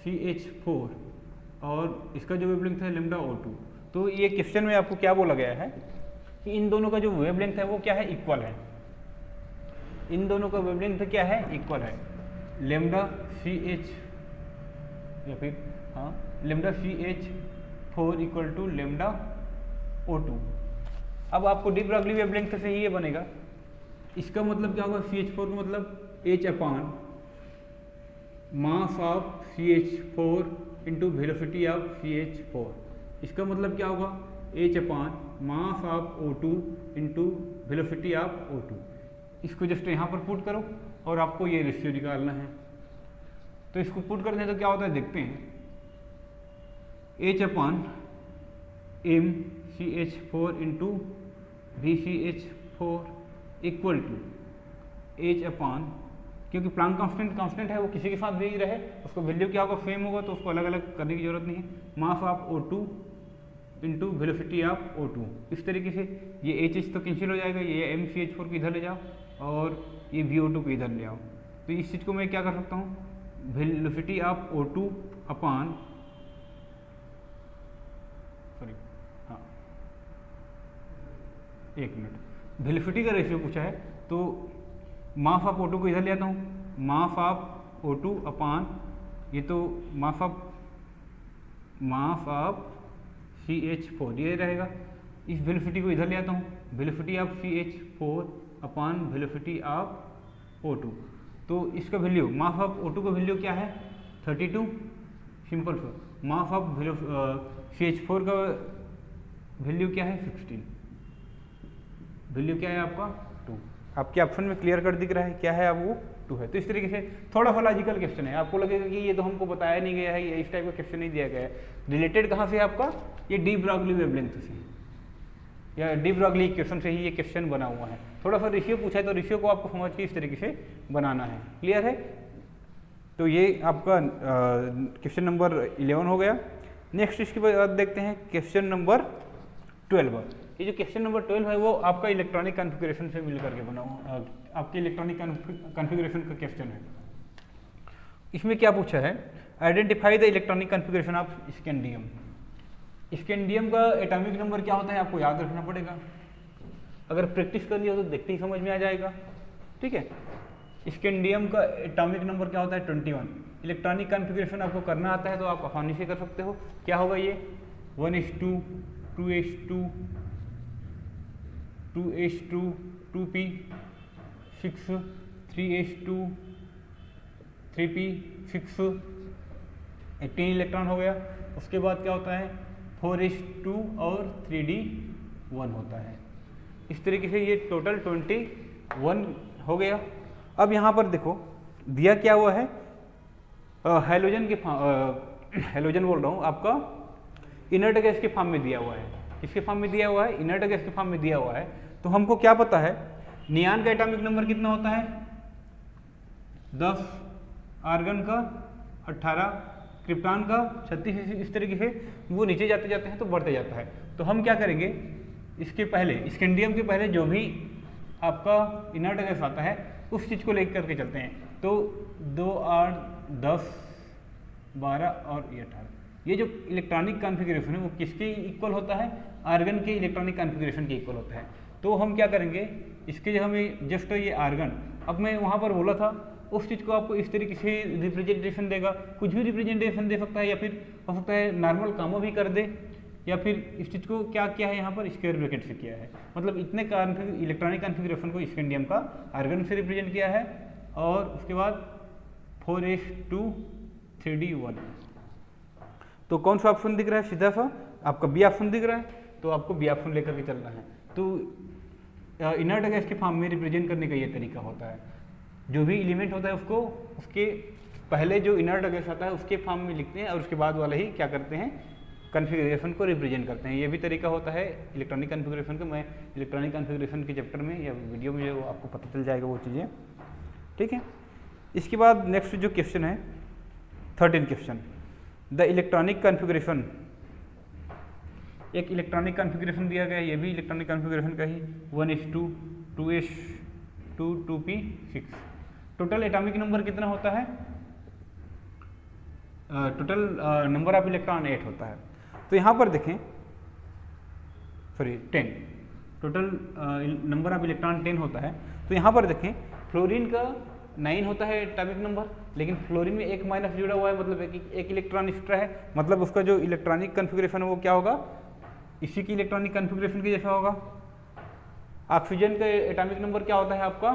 CH4, और इसका जो वेवलेंथ है लैम्डा O2। तो ये क्वेश्चन में आपको क्या बोला गया है कि इन दोनों का जो वेवलेंथ है वो क्या है, इक्वल है। इन दोनों का वेवलेंथ क्या है, इक्वल है, लैम्डा CH या फिर लैम्डा CH4 = लैम्डा O2। अब आपको डी ब्रॉगली वेवलेंथ से ही ये बनेगा, इसका मतलब क्या होगा CH4 का मतलब H/, mass of CH4 × velocity of CH4। इसका मतलब क्या होगा H/, mass of O2 × velocity of O2। इसको जस्ट यहाँ पर पुट करो और आपको ये रेशियो निकालना है। तो इसको पुट करने तो क्या होता है देखते हैं, H/m CH4 × VCH4 = H/, क्योंकि प्लांक कांस्टेंट है वो किसी के साथ भी रहे, उसको वैल्यू क्या होगा सेम होगा, तो उसको अलग अलग करने की जरूरत नहीं है। Mass of O2 × velocity of O2। इस तरीके से ये H तो कैंसिल हो जाएगा, ये MCH4 को इधर ले जाओ और ये VO2 को इधर ले आओ। तो इस चीज़ को मैं क्या कर सकता हूँ, वेलोसिटी ऑफ O2 अपॉन एक मिनट, वेलोसिटी का रेशियो पूछा है तो मास ऑफ O2 को इधर ले आता हूँ, मास ऑफ O2 अपॉन ये तो मास ऑफ CH4 ये रहेगा। इस वेलोसिटी को इधर ले आता हूँ, velocity of CH4 upon velocity of O2। तो इसका वैल्यू, मास ऑफ O2 का वैल्यू क्या है 32, सिंपल सा। मास ऑफ CH4 का वैल्यू क्या है 16, वैल्यू क्या है आपका 2। आपके ऑप्शन में क्लियर कर दिख रहा है क्या है, अब वो 2 है। तो इस तरीके से थोड़ा सा लॉजिकल क्वेश्चन है, आपको लगेगा कि ये तो हमको बताया नहीं गया है, ये इस टाइप का क्वेश्चन नहीं दिया गया है। रिलेटेड कहाँ से आपका, ये डी ब्रॉगली वेवलेंथ से या डी ब्रॉगली इक्वेशन से ही ये क्वेश्चन बना हुआ है। थोड़ा सा रेशियो पूछा है तो रेशियो को आपको समझ के इस तरीके से बनाना है, क्लियर है। तो ये आपका क्वेश्चन नंबर 11 हो गया। नेक्स्ट इसके बाद देखते हैं क्वेश्चन नंबर 12। ये जो क्वेश्चन नंबर 12 है वो आपका इलेक्ट्रॉनिक कॉन्फ़िगरेशन से मिल करके बना हुआ, आपके इलेक्ट्रॉनिक कॉन्फ़िगरेशन का क्वेश्चन है। इसमें क्या पूछा है, identify the electronic configuration of scandium. Scandium का एटॉमिक नंबर क्या होता है आपको याद रखना पड़ेगा, अगर प्रैक्टिस कर लिया तो देखते ही समझ में आ जाएगा, ठीक है। स्कैंडियम का एटॉमिक नंबर क्या होता है 21। इलेक्ट्रॉनिक कॉन्फ़िगरेशन आपको करना आता है तो आप आसानी से कर सकते हो। क्या होगा ये 1:2, 2:2, 2:2, 2p, 6, 3:2, 3p6 18 इलेक्ट्रॉन हो गया। उसके बाद क्या होता है 4s2 और 3d1 होता है। इस तरीके से ये टोटल 21 हो गया। अब यहाँ पर देखो दिया क्या हुआ है, हैलोजन के हैलोजन बोल रहा हूँ, आपका इनर्ट गैस के फॉर्म में दिया हुआ है। किसके फॉर्म में दिया हुआ है? इनर्ट गैस के फॉर्म में दिया हुआ है। तो हमको क्या पता है नियान का एटॉमिक नंबर कितना होता है 10, आर्गन का 18, क्रिप्टॉन का 36। इस तरीके से वो नीचे जाते जाते हैं तो बढ़ते जाता है। तो हम क्या करेंगे, इसके पहले स्कैंडियम के पहले जो भी आपका इनर्ट गैस आता है उस चीज़ को लेकर के चलते हैं। तो 2, 8, 10, 12 और ये 18, ये जो इलेक्ट्रॉनिक कॉन्फ़िगरेशन है वो किसके इक्वल होता है? आर्गन के इलेक्ट्रॉनिक कॉन्फ़िगरेशन के इक्वल होता है। तो हम क्या करेंगे, इसके जो हमें जस्ट ये आर्गन, अब मैं वहाँ पर बोला था उस चीज़ को आपको इस तरीके से रिप्रेजेंटेशन देगा, कुछ भी रिप्रेजेंटेशन दे सकता है, या फिर हो सकता है नॉर्मल कामो भी कर दे, या फिर इस चीज़ को क्या किया है यहाँ पर स्क्वायर ब्रैकेट से किया है। मतलब इतने इलेक्ट्रॉनिक कॉन्फ़िगरेशन को स्कैंडियम का आर्गन से रिप्रेजेंट किया है। और उसके बाद 4s2 3d1। तो कौन सा ऑप्शन दिख रहा है? सीधा सा आपका बी ऑप्शन दिख रहा है, तो आपको बी ऑप्शन लेकर के चलना है। तो इनर्ट गैस के फॉर्म में रिप्रेजेंट करने का ये तरीका होता है। जो भी एलिमेंट होता है उसको उसके पहले जो इनर्ट गैस आता है उसके फॉर्म में लिखते हैं, और उसके बाद वाले ही क्या करते हैं कॉन्फ़िगरेशन को रिप्रेजेंट करते हैं। ये भी तरीका होता है इलेक्ट्रॉनिक कॉन्फ़िगरेशन का। मैं इलेक्ट्रॉनिक कॉन्फ़िगरेशन के चैप्टर में या वीडियो में जो आपको पता चल जाएगा वो चीज़ें, ठीक है। इसके बाद नेक्स्ट जो क्वेश्चन है 13 क्वेश्चन, द इलेक्ट्रॉनिक कॉन्फ़िगरेशन। एक इलेक्ट्रॉनिक कॉन्फ़िगरेशन दिया गया है, ये भी इलेक्ट्रॉनिक कॉन्फ़िगरेशन का ही 1s2 2s2 2p6। Total atomic number कितना होता है? टोटल नंबर ऑफ इलेक्ट्रॉन 8 होता है। तो यहाँ पर देखें, sorry 10, total number of electron 10 होता है। तो यहाँ पर देखें फ्लोरीन का 9 होता है एटॉमिक नंबर, लेकिन फ्लोरीन में एक माइनस जुड़ा हुआ है, मतलब एक इलेक्ट्रॉन एक्स्ट्रा है। मतलब उसका जो इलेक्ट्रॉनिक कॉन्फ़िगरेशन है वो क्या होगा? इसी की इलेक्ट्रॉनिक कॉन्फ़िगरेशन के जैसा होगा। ऑक्सीजन का एटॉमिक नंबर क्या होता है आपका?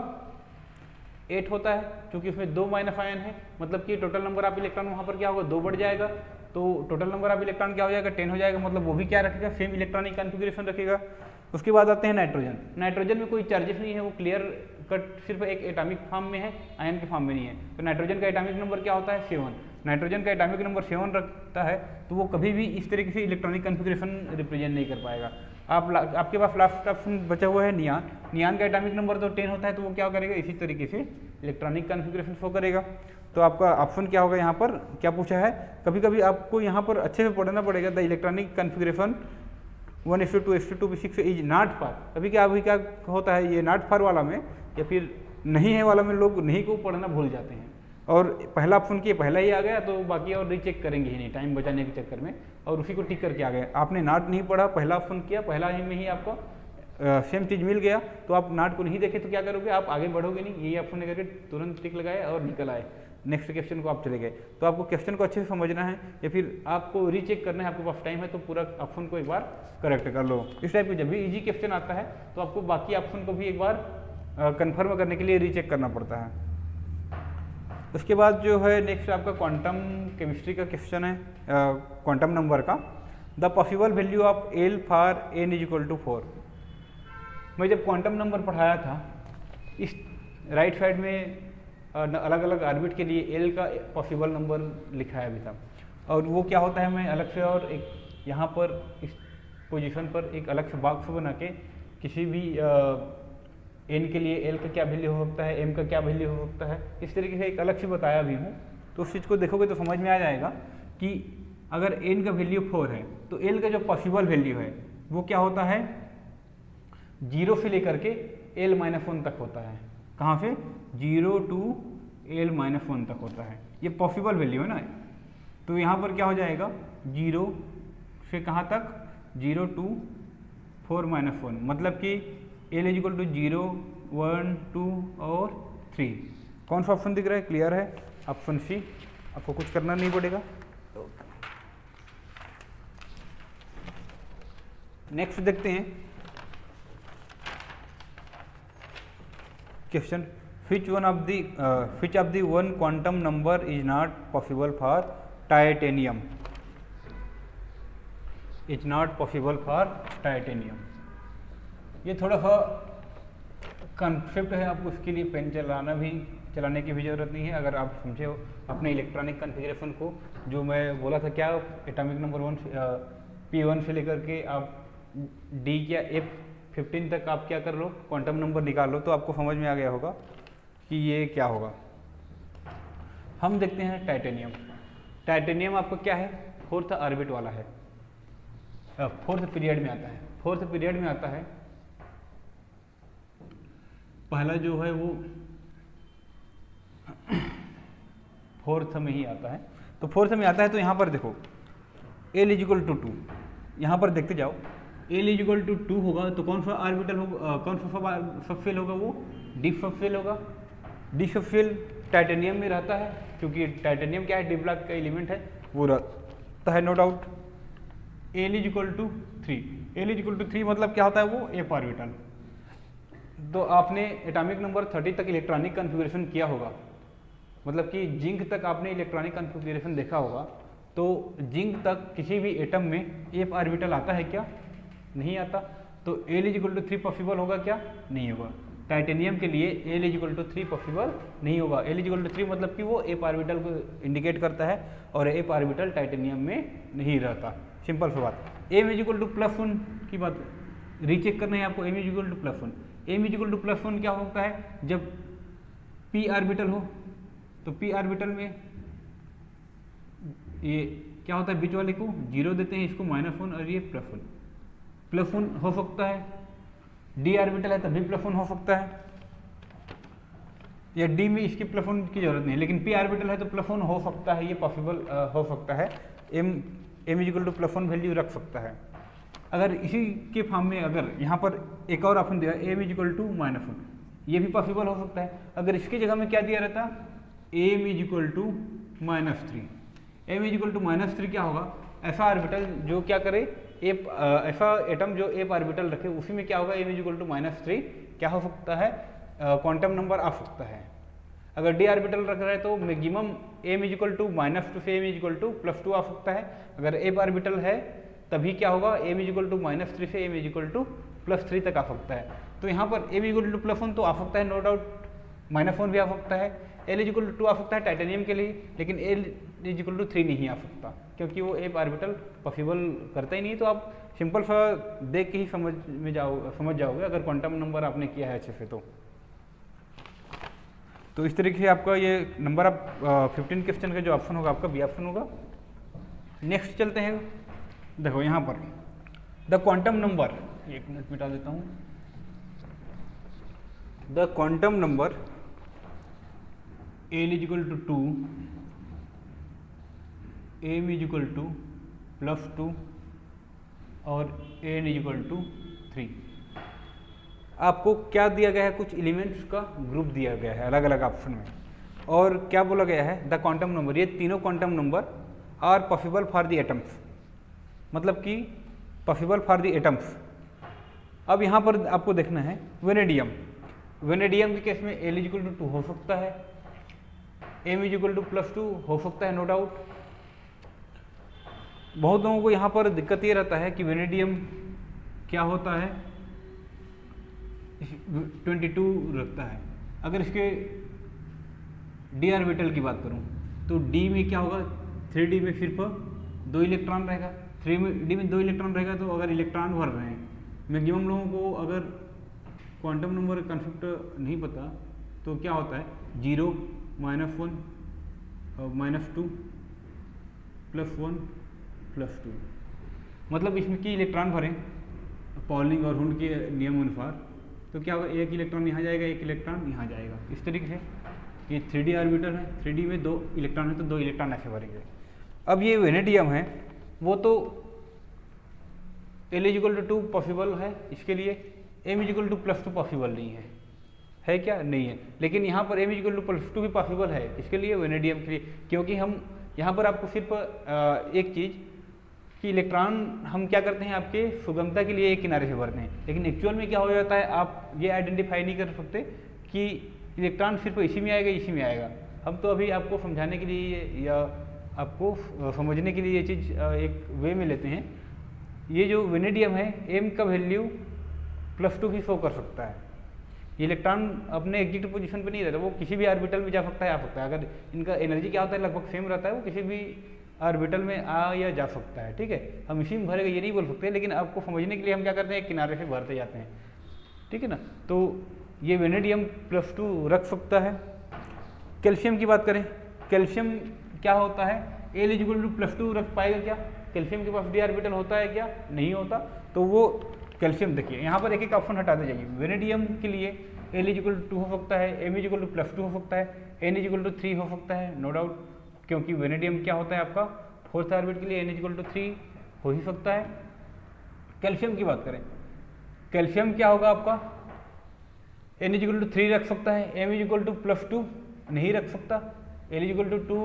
8 होता है, क्योंकि उसमें 2 माइनस आयन है। मतलब कि टोटल नंबर ऑफ इलेक्ट्रॉन वहाँ पर क्या होगा? 2 बढ़ जाएगा, तो टोटल नंबर ऑफ इलेक्ट्रॉन क्या हो जाएगा? 10 हो जाएगा। मतलब वो भी क्या रखेगा? सेम इलेक्ट्रॉनिक कॉन्फ़िगरेशन रखेगा। उसके बाद आते हैं नाइट्रोजन। नाइट्रोजन में कोई चार्जेस नहीं है, वो क्लियर कट सिर्फ एक एटॉमिक फॉर्म में है, आयन के फॉर्म में नहीं है। तो नाइट्रोजन का एटॉमिक नंबर क्या होता है? 7। नाइट्रोजन का एटॉमिक नंबर 7 रखता है, तो वो कभी भी इस तरीके से इलेक्ट्रॉनिक कॉन्फ़िगरेशन रिप्रेजेंट नहीं कर पाएगा। आपके पास लास्ट ऑप्शन बचा हुआ है नियान। नियान का एटॉमिक नंबर तो 10 होता है, तो वो क्या करेगा? इसी तरीके से इलेक्ट्रॉनिक कॉन्फ़िगरेशन शो करेगा। तो आपका ऑप्शन क्या होगा? यहाँ पर क्या पूछा है? कभी कभी आपको यहाँ पर अच्छे से पढ़ना पड़ेगा। The electronic configuration 1s2 2s2 2p6 is not for. अभी क्या होता है, ये नॉट फॉर वाला में या फिर नहीं है वाला में लोग नहीं को पढ़ना भूल जाते हैं, और पहला ऑप्शन किए पहला ही आ गया तो बाकी और रीचेक करेंगे ही नहीं टाइम बचाने के चक्कर में, और उसी को टिक करके आ गए। आपने नॉट नहीं पढ़ा, पहला ऑप्शन किया, पहला ही में ही आपको सेम चीज़ मिल गया, तो आप नॉट को नहीं देखे तो क्या करोगे? आप आगे बढ़ोगे नहीं। यही ऑप्शन करके तुरंत टिक लगाए और निकल आए, नेक्स्ट क्वेश्चन को आप चले गए। तो आपको क्वेश्चन को अच्छे से समझना है, या फिर आपको रीचेक करना है, आपके पास टाइम है तो पूरा ऑप्शन को एक बार करेक्ट कर लो। इस टाइप के जब भी इजी क्वेश्चन आता है तो आपको बाकी ऑप्शन को भी एक बार कंफर्म करने के लिए रीचेक करना पड़ता है। उसके बाद जो है नेक्स्ट आपका क्वांटम केमिस्ट्री का क्वेश्चन है, क्वांटम नंबर का। The possible value of L for n = 4। मैं जब क्वांटम नंबर पढ़ाया था, इस राइट साइड में अलग अलग ऑर्बिट के लिए एल का पॉसिबल नंबर लिखा है अभी था, और वो क्या होता है मैं अलग से और एक यहाँ पर इस पोजीशन पर एक अलग से बॉक्स बना के किसी भी एन के लिए एल का क्या वैल्यू हो सकता है, एम का क्या वैल्यू हो सकता है, इस तरीके से एक अलग से बताया भी हूँ। तो उस चीज़ को देखोगे तो समझ में आ जाएगा कि अगर एन का वैल्यू 4 है तो एल का जो पॉसिबल वैल्यू है वो क्या होता है? 0 से लेकर के l-1 तक होता है। कहाँ से? 0 to l-1 तक होता है, ये पॉसिबल वैल्यू है ना। तो यहाँ पर क्या हो जाएगा? 0 से कहाँ तक? 0 to 4-1, मतलब कि l = 0, 1, 2 और 3। कौन सा ऑप्शन दिख रहा है? क्लियर है, ऑप्शन सी। आपको कुछ करना नहीं पड़ेगा। नेक्स्ट देखते हैं question which of the one quantum number is not possible for titanium, is not possible for titanium। ये थोड़ा सा कंसेप्ट है, आपको इसके लिए पेन चलाने की भी ज़रूरत नहीं है। अगर आप समझे हो अपने इलेक्ट्रॉनिक कन्फिग्रेशन को, जो मैं बोला था क्या, एटॉमिक नंबर 1 P1 से लेकर के आप D या F15 तक आप क्या कर लो, क्वांटम नंबर निकाल लो, तो आपको समझ में आ गया होगा कि ये क्या होगा। हम देखते हैं टाइटेनियम। टाइटेनियम आपका क्या है, 4th ऑर्बिट वाला है, 4th पीरियड में आता है। 4th पीरियड में आता है, पहला जो है वो 4th में ही आता है। तो 4th में आता है, तो यहाँ पर देखो L = 2, यहाँ पर देखते जाओ, L = 2 होगा तो कौन सा ऑर्बिटल होगा, कौन सा सबसेल होगा, वो डी सबसेल होगा। डी सबसेल टाइटेनियम में रहता है, क्योंकि टाइटेनियम क्या है, डी ब्लॉक का एलिमेंट है, वो रहता है, नो डाउट। L = 3, L = 3 मतलब क्या होता है, वो एफ ऑर्बिटल। तो आपने एटॉमिक नंबर 30 तक इलेक्ट्रॉनिक कन्फिग्रेशन किया होगा, मतलब कि जिंक तक आपने इलेक्ट्रॉनिक कन्फिग्रेशन देखा होगा। तो जिंक तक किसी भी एटम में एफ ऑर्बिटल आता है क्या, नहीं आता। तो L = 3 पॉसिबल होगा क्या, नहीं होगा। टाइटेनियम के लिए L = 3 पॉसिबल नहीं होगा। L = 3 मतलब कि वो एफ ऑर्बिटल को इंडिकेट करता है, और एफ ऑर्बिटल टाइटेनियम में नहीं रहता, सिंपल सी बात। M = +1 की बात रीचेक करना है आपको, M = +1। M = +1 क्या होता है, जब p ऑर्बिटल हो, तो p ऑर्बिटल में ये क्या होता है, बीच वाले को 0 देते हैं, इसको -1 और ये +1 हो सकता है। d ऑर्बिटल है तभी +1 हो सकता है, या d में इसकी +1 की जरूरत नहीं है, लेकिन p ऑर्बिटल है तो +1 हो सकता है, ये पॉसिबल हो सकता है। m = +1 वैल्यू रख सकता है। अगर इसी के फॉर्म में अगर यहाँ पर एक और ऑप्शन दिया m = -1, ये भी पॉसिबल हो सकता है। अगर इसकी जगह में क्या दिया रहता, m = -3, m = -3 क्या होगा, ऐसा ऑर्बिटल जो क्या करे, ऐसा एटम जो एफ ऑर्बिटल रखे, उसी में क्या होगा, m = -3 क्या हो सकता है, क्वांटम नंबर आ सकता है। अगर d ऑर्बिटल रख रहा है तो मैक्सिमम m = -2 से m = +2 आ सकता है। अगर एफ ऑर्बिटल है तभी क्या होगा, m = -3 से m = +3 तक आ सकता है। तो यहाँ पर m = +1 तो आ सकता है, नो डाउट, -1 भी आ सकता है। L = 2 आ सकता है टाइटेनियम के लिए, लेकिन L = 3 नहीं आ सकता, क्योंकि वो एफ ऑर्बिटल पॉसिबल करता ही नहीं। तो आप सिंपल सा देख के ही समझ जाओगे, अगर क्वांटम नंबर आपने किया है अच्छे से। तो इस तरीके से आपका ये नंबर ऑफ 15 क्वेश्चन का जो ऑप्शन होगा आपका बी ऑप्शन होगा। नेक्स्ट चलते हैं, देखो यहाँ पर द क्वांटम नंबर, 1 मिनट मिटा देता हूँ। The quantum number L = 2, m = +2 और n = 3। आपको क्या दिया गया है, कुछ एलिमेंट्स का ग्रुप दिया गया है अलग अलग ऑप्शन में, और क्या बोला गया है, द क्वांटम नंबर, ये तीनों quantum number are possible for the atoms, मतलब कि पॉसिबल फॉर द एटम्स। अब यहाँ पर आपको देखना है वेनेडियम। वेनेडियम के केस में L = 2 हो सकता है, m = +2 हो सकता है, नो डाउट। बहुत लोगों को यहाँ पर दिक्कत ये रहता है कि वेनेडियम क्या होता है, 22 रखता है। अगर इसके d ऑर्बिटल की बात करूँ तो d में क्या होगा, 3d में सिर्फ 2 इलेक्ट्रॉन रहेगा, 3d में 2 इलेक्ट्रॉन रहेगा। तो अगर इलेक्ट्रॉन भर रहे हैं, मैक्सिमम लोगों को अगर क्वांटम नंबर कंसेप्ट नहीं पता तो क्या होता है, 0 -1 -2 +1 +2, मतलब इसमें की इलेक्ट्रॉन भरें पॉलिंग और हुंड के नियम अनुसार, तो क्या होगा, एक इलेक्ट्रॉन यहाँ जाएगा, एक इलेक्ट्रॉन यहाँ जाएगा। इस तरीके से ये 3d ऑर्बिटल है, 3d में 2 इलेक्ट्रॉन है तो 2 इलेक्ट्रॉन ऐसे भरेंगे। अब ये वेनेडियम है, वो तो L = 2 पॉसिबल है इसके लिए, m = +2 पॉसिबल नहीं है क्या, नहीं है। लेकिन यहाँ पर m = +2 भी पॉसिबल है इसके लिए, वेनेडियम के लिए, क्योंकि हम यहाँ पर आपको सिर्फ एक चीज़ कि इलेक्ट्रॉन हम क्या करते हैं, आपके सुगमता के लिए एक किनारे से भरते हैं, लेकिन एक्चुअल में क्या हो जाता है, आप ये आइडेंटिफाई नहीं कर सकते कि इलेक्ट्रॉन सिर्फ इसी में आएगा, इसी में आएगा। हम तो अभी आपको समझाने के लिए या आपको समझने के लिए ये चीज़ एक वे में लेते हैं। ये जो वेनेडियम है, m का वैल्यू +2 भी शो कर सकता है। इलेक्ट्रॉन अपने एग्जैक्ट पोजीशन पे नहीं रहता, वो किसी भी ऑर्बिटल में जा सकता है, आ सकता है। अगर इनका एनर्जी क्या होता है, लगभग सेम रहता है, वो किसी भी ऑर्बिटल में आ या जा सकता है, ठीक है। हम इसी में भरेगा ये नहीं बोल सकते, लेकिन आपको समझने के लिए हम क्या करते हैं, किनारे से भरते जाते हैं, ठीक है ना। तो ये वेनेडियम +2 रख सकता है। कैल्शियम की बात करें, कैल्शियम क्या होता है, L = +2 रख पाएगा क्या? कैल्शियम के पास d ऑर्बिटल होता है क्या? नहीं होता। तो वो कैल्शियम देखिए यहाँ पर एक एक ऑप्शन हटाते जाइए। वेनेडियम के लिए L = 2 हो सकता है, M = +2 हो सकता है, N = 3 हो सकता है, नो डाउट, क्योंकि वेनेडियम क्या होता है आपका 4th ऑर्बिट के लिए N = 3 हो ही सकता है। कैल्शियम की बात करें, कैल्शियम क्या होगा आपका, N = 3 रख सकता है, M = +2 नहीं रख सकता, L = 2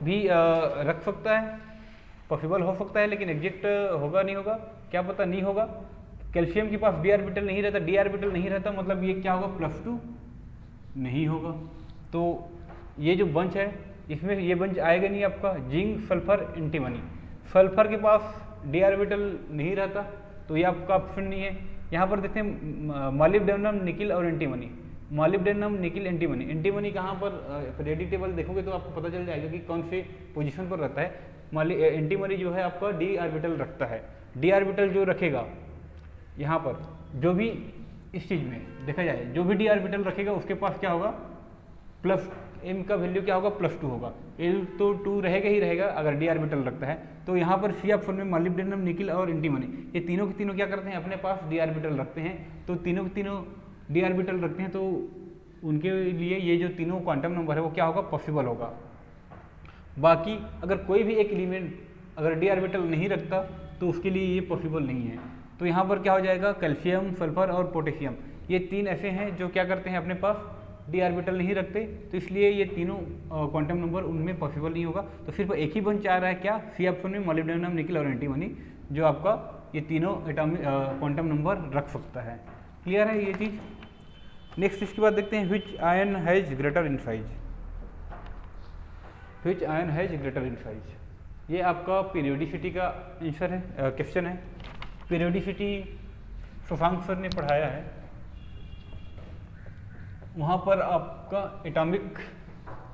भी रख सकता है, पॉसिबल हो सकता है, लेकिन एग्जैक्ट होगा नहीं होगा क्या पता, नहीं होगा। कैल्शियम के पास d ऑर्बिटल नहीं रहता, d ऑर्बिटल नहीं रहता मतलब ये क्या होगा, +2 नहीं होगा। तो ये जो बंच है इसमें ये बंच आएगा नहीं आपका जिंक सल्फर एंटीमनी। सल्फर के पास d ऑर्बिटल नहीं रहता तो ये आपका ऑप्शन नहीं है। यहाँ पर देखते हैं मॉलिब्डेनम, निकिल और antimony. Molybdenum, nickel, antimony. Antimony कहाँ पर, रेडी टेबल देखोगे तो आपको पता चल जाएगा कि कौन से पोजीशन पर रहता है। एंटीमनी जो है आपका d ऑर्बिटल रखता है। d ऑर्बिटल जो रखेगा यहाँ पर, जो भी इस चीज़ में देखा जाए, जो भी d ऑर्बिटल रखेगा उसके पास क्या होगा, m का वैल्यू क्या होगा, +2 होगा। L तो 2 रहेगा ही रहेगा अगर d ऑर्बिटल रखता है। तो यहाँ पर C ऑप्शन में मॉलिब्डेनम, निकिल और एंटीमनी, ये तीनों के तीनों क्या करते हैं, अपने पास d ऑर्बिटल रखते हैं। तो तीनों के तीनों d ऑर्बिटल रखते हैं, तो उनके लिए ये जो तीनों क्वांटम नंबर है वो क्या होगा, पॉसिबल होगा। बाकी अगर कोई भी एक एलिमेंट अगर d ऑर्बिटल नहीं रखता तो उसके लिए ये पॉसिबल नहीं है। तो यहाँ पर क्या हो जाएगा, कैल्शियम, सल्फर और पोटेशियम, ये तीन ऐसे हैं जो क्या करते हैं, अपने पास d ऑर्बिटल नहीं रखते, तो इसलिए ये तीनों क्वांटम नंबर उनमें पॉसिबल नहीं होगा। तो सिर्फ एक ही बंच आ रहा है क्या, सी ऑप्शन में मॉलिब्डेनम, निकिल और एंटीमनी, जो आपका ये तीनों एटॉमिक क्वांटम नंबर रख सकता है। क्लियर है ये चीज़। नेक्स्ट इसके बाद देखते हैं, विच ion has greater in size. Which ion has greater in size, ये आपका पीरियोडिसिटी का आंसर है, क्वेश्चन है। पीरियोडिसिटी शशांक सर ने पढ़ाया है, वहाँ पर आपका एटॉमिक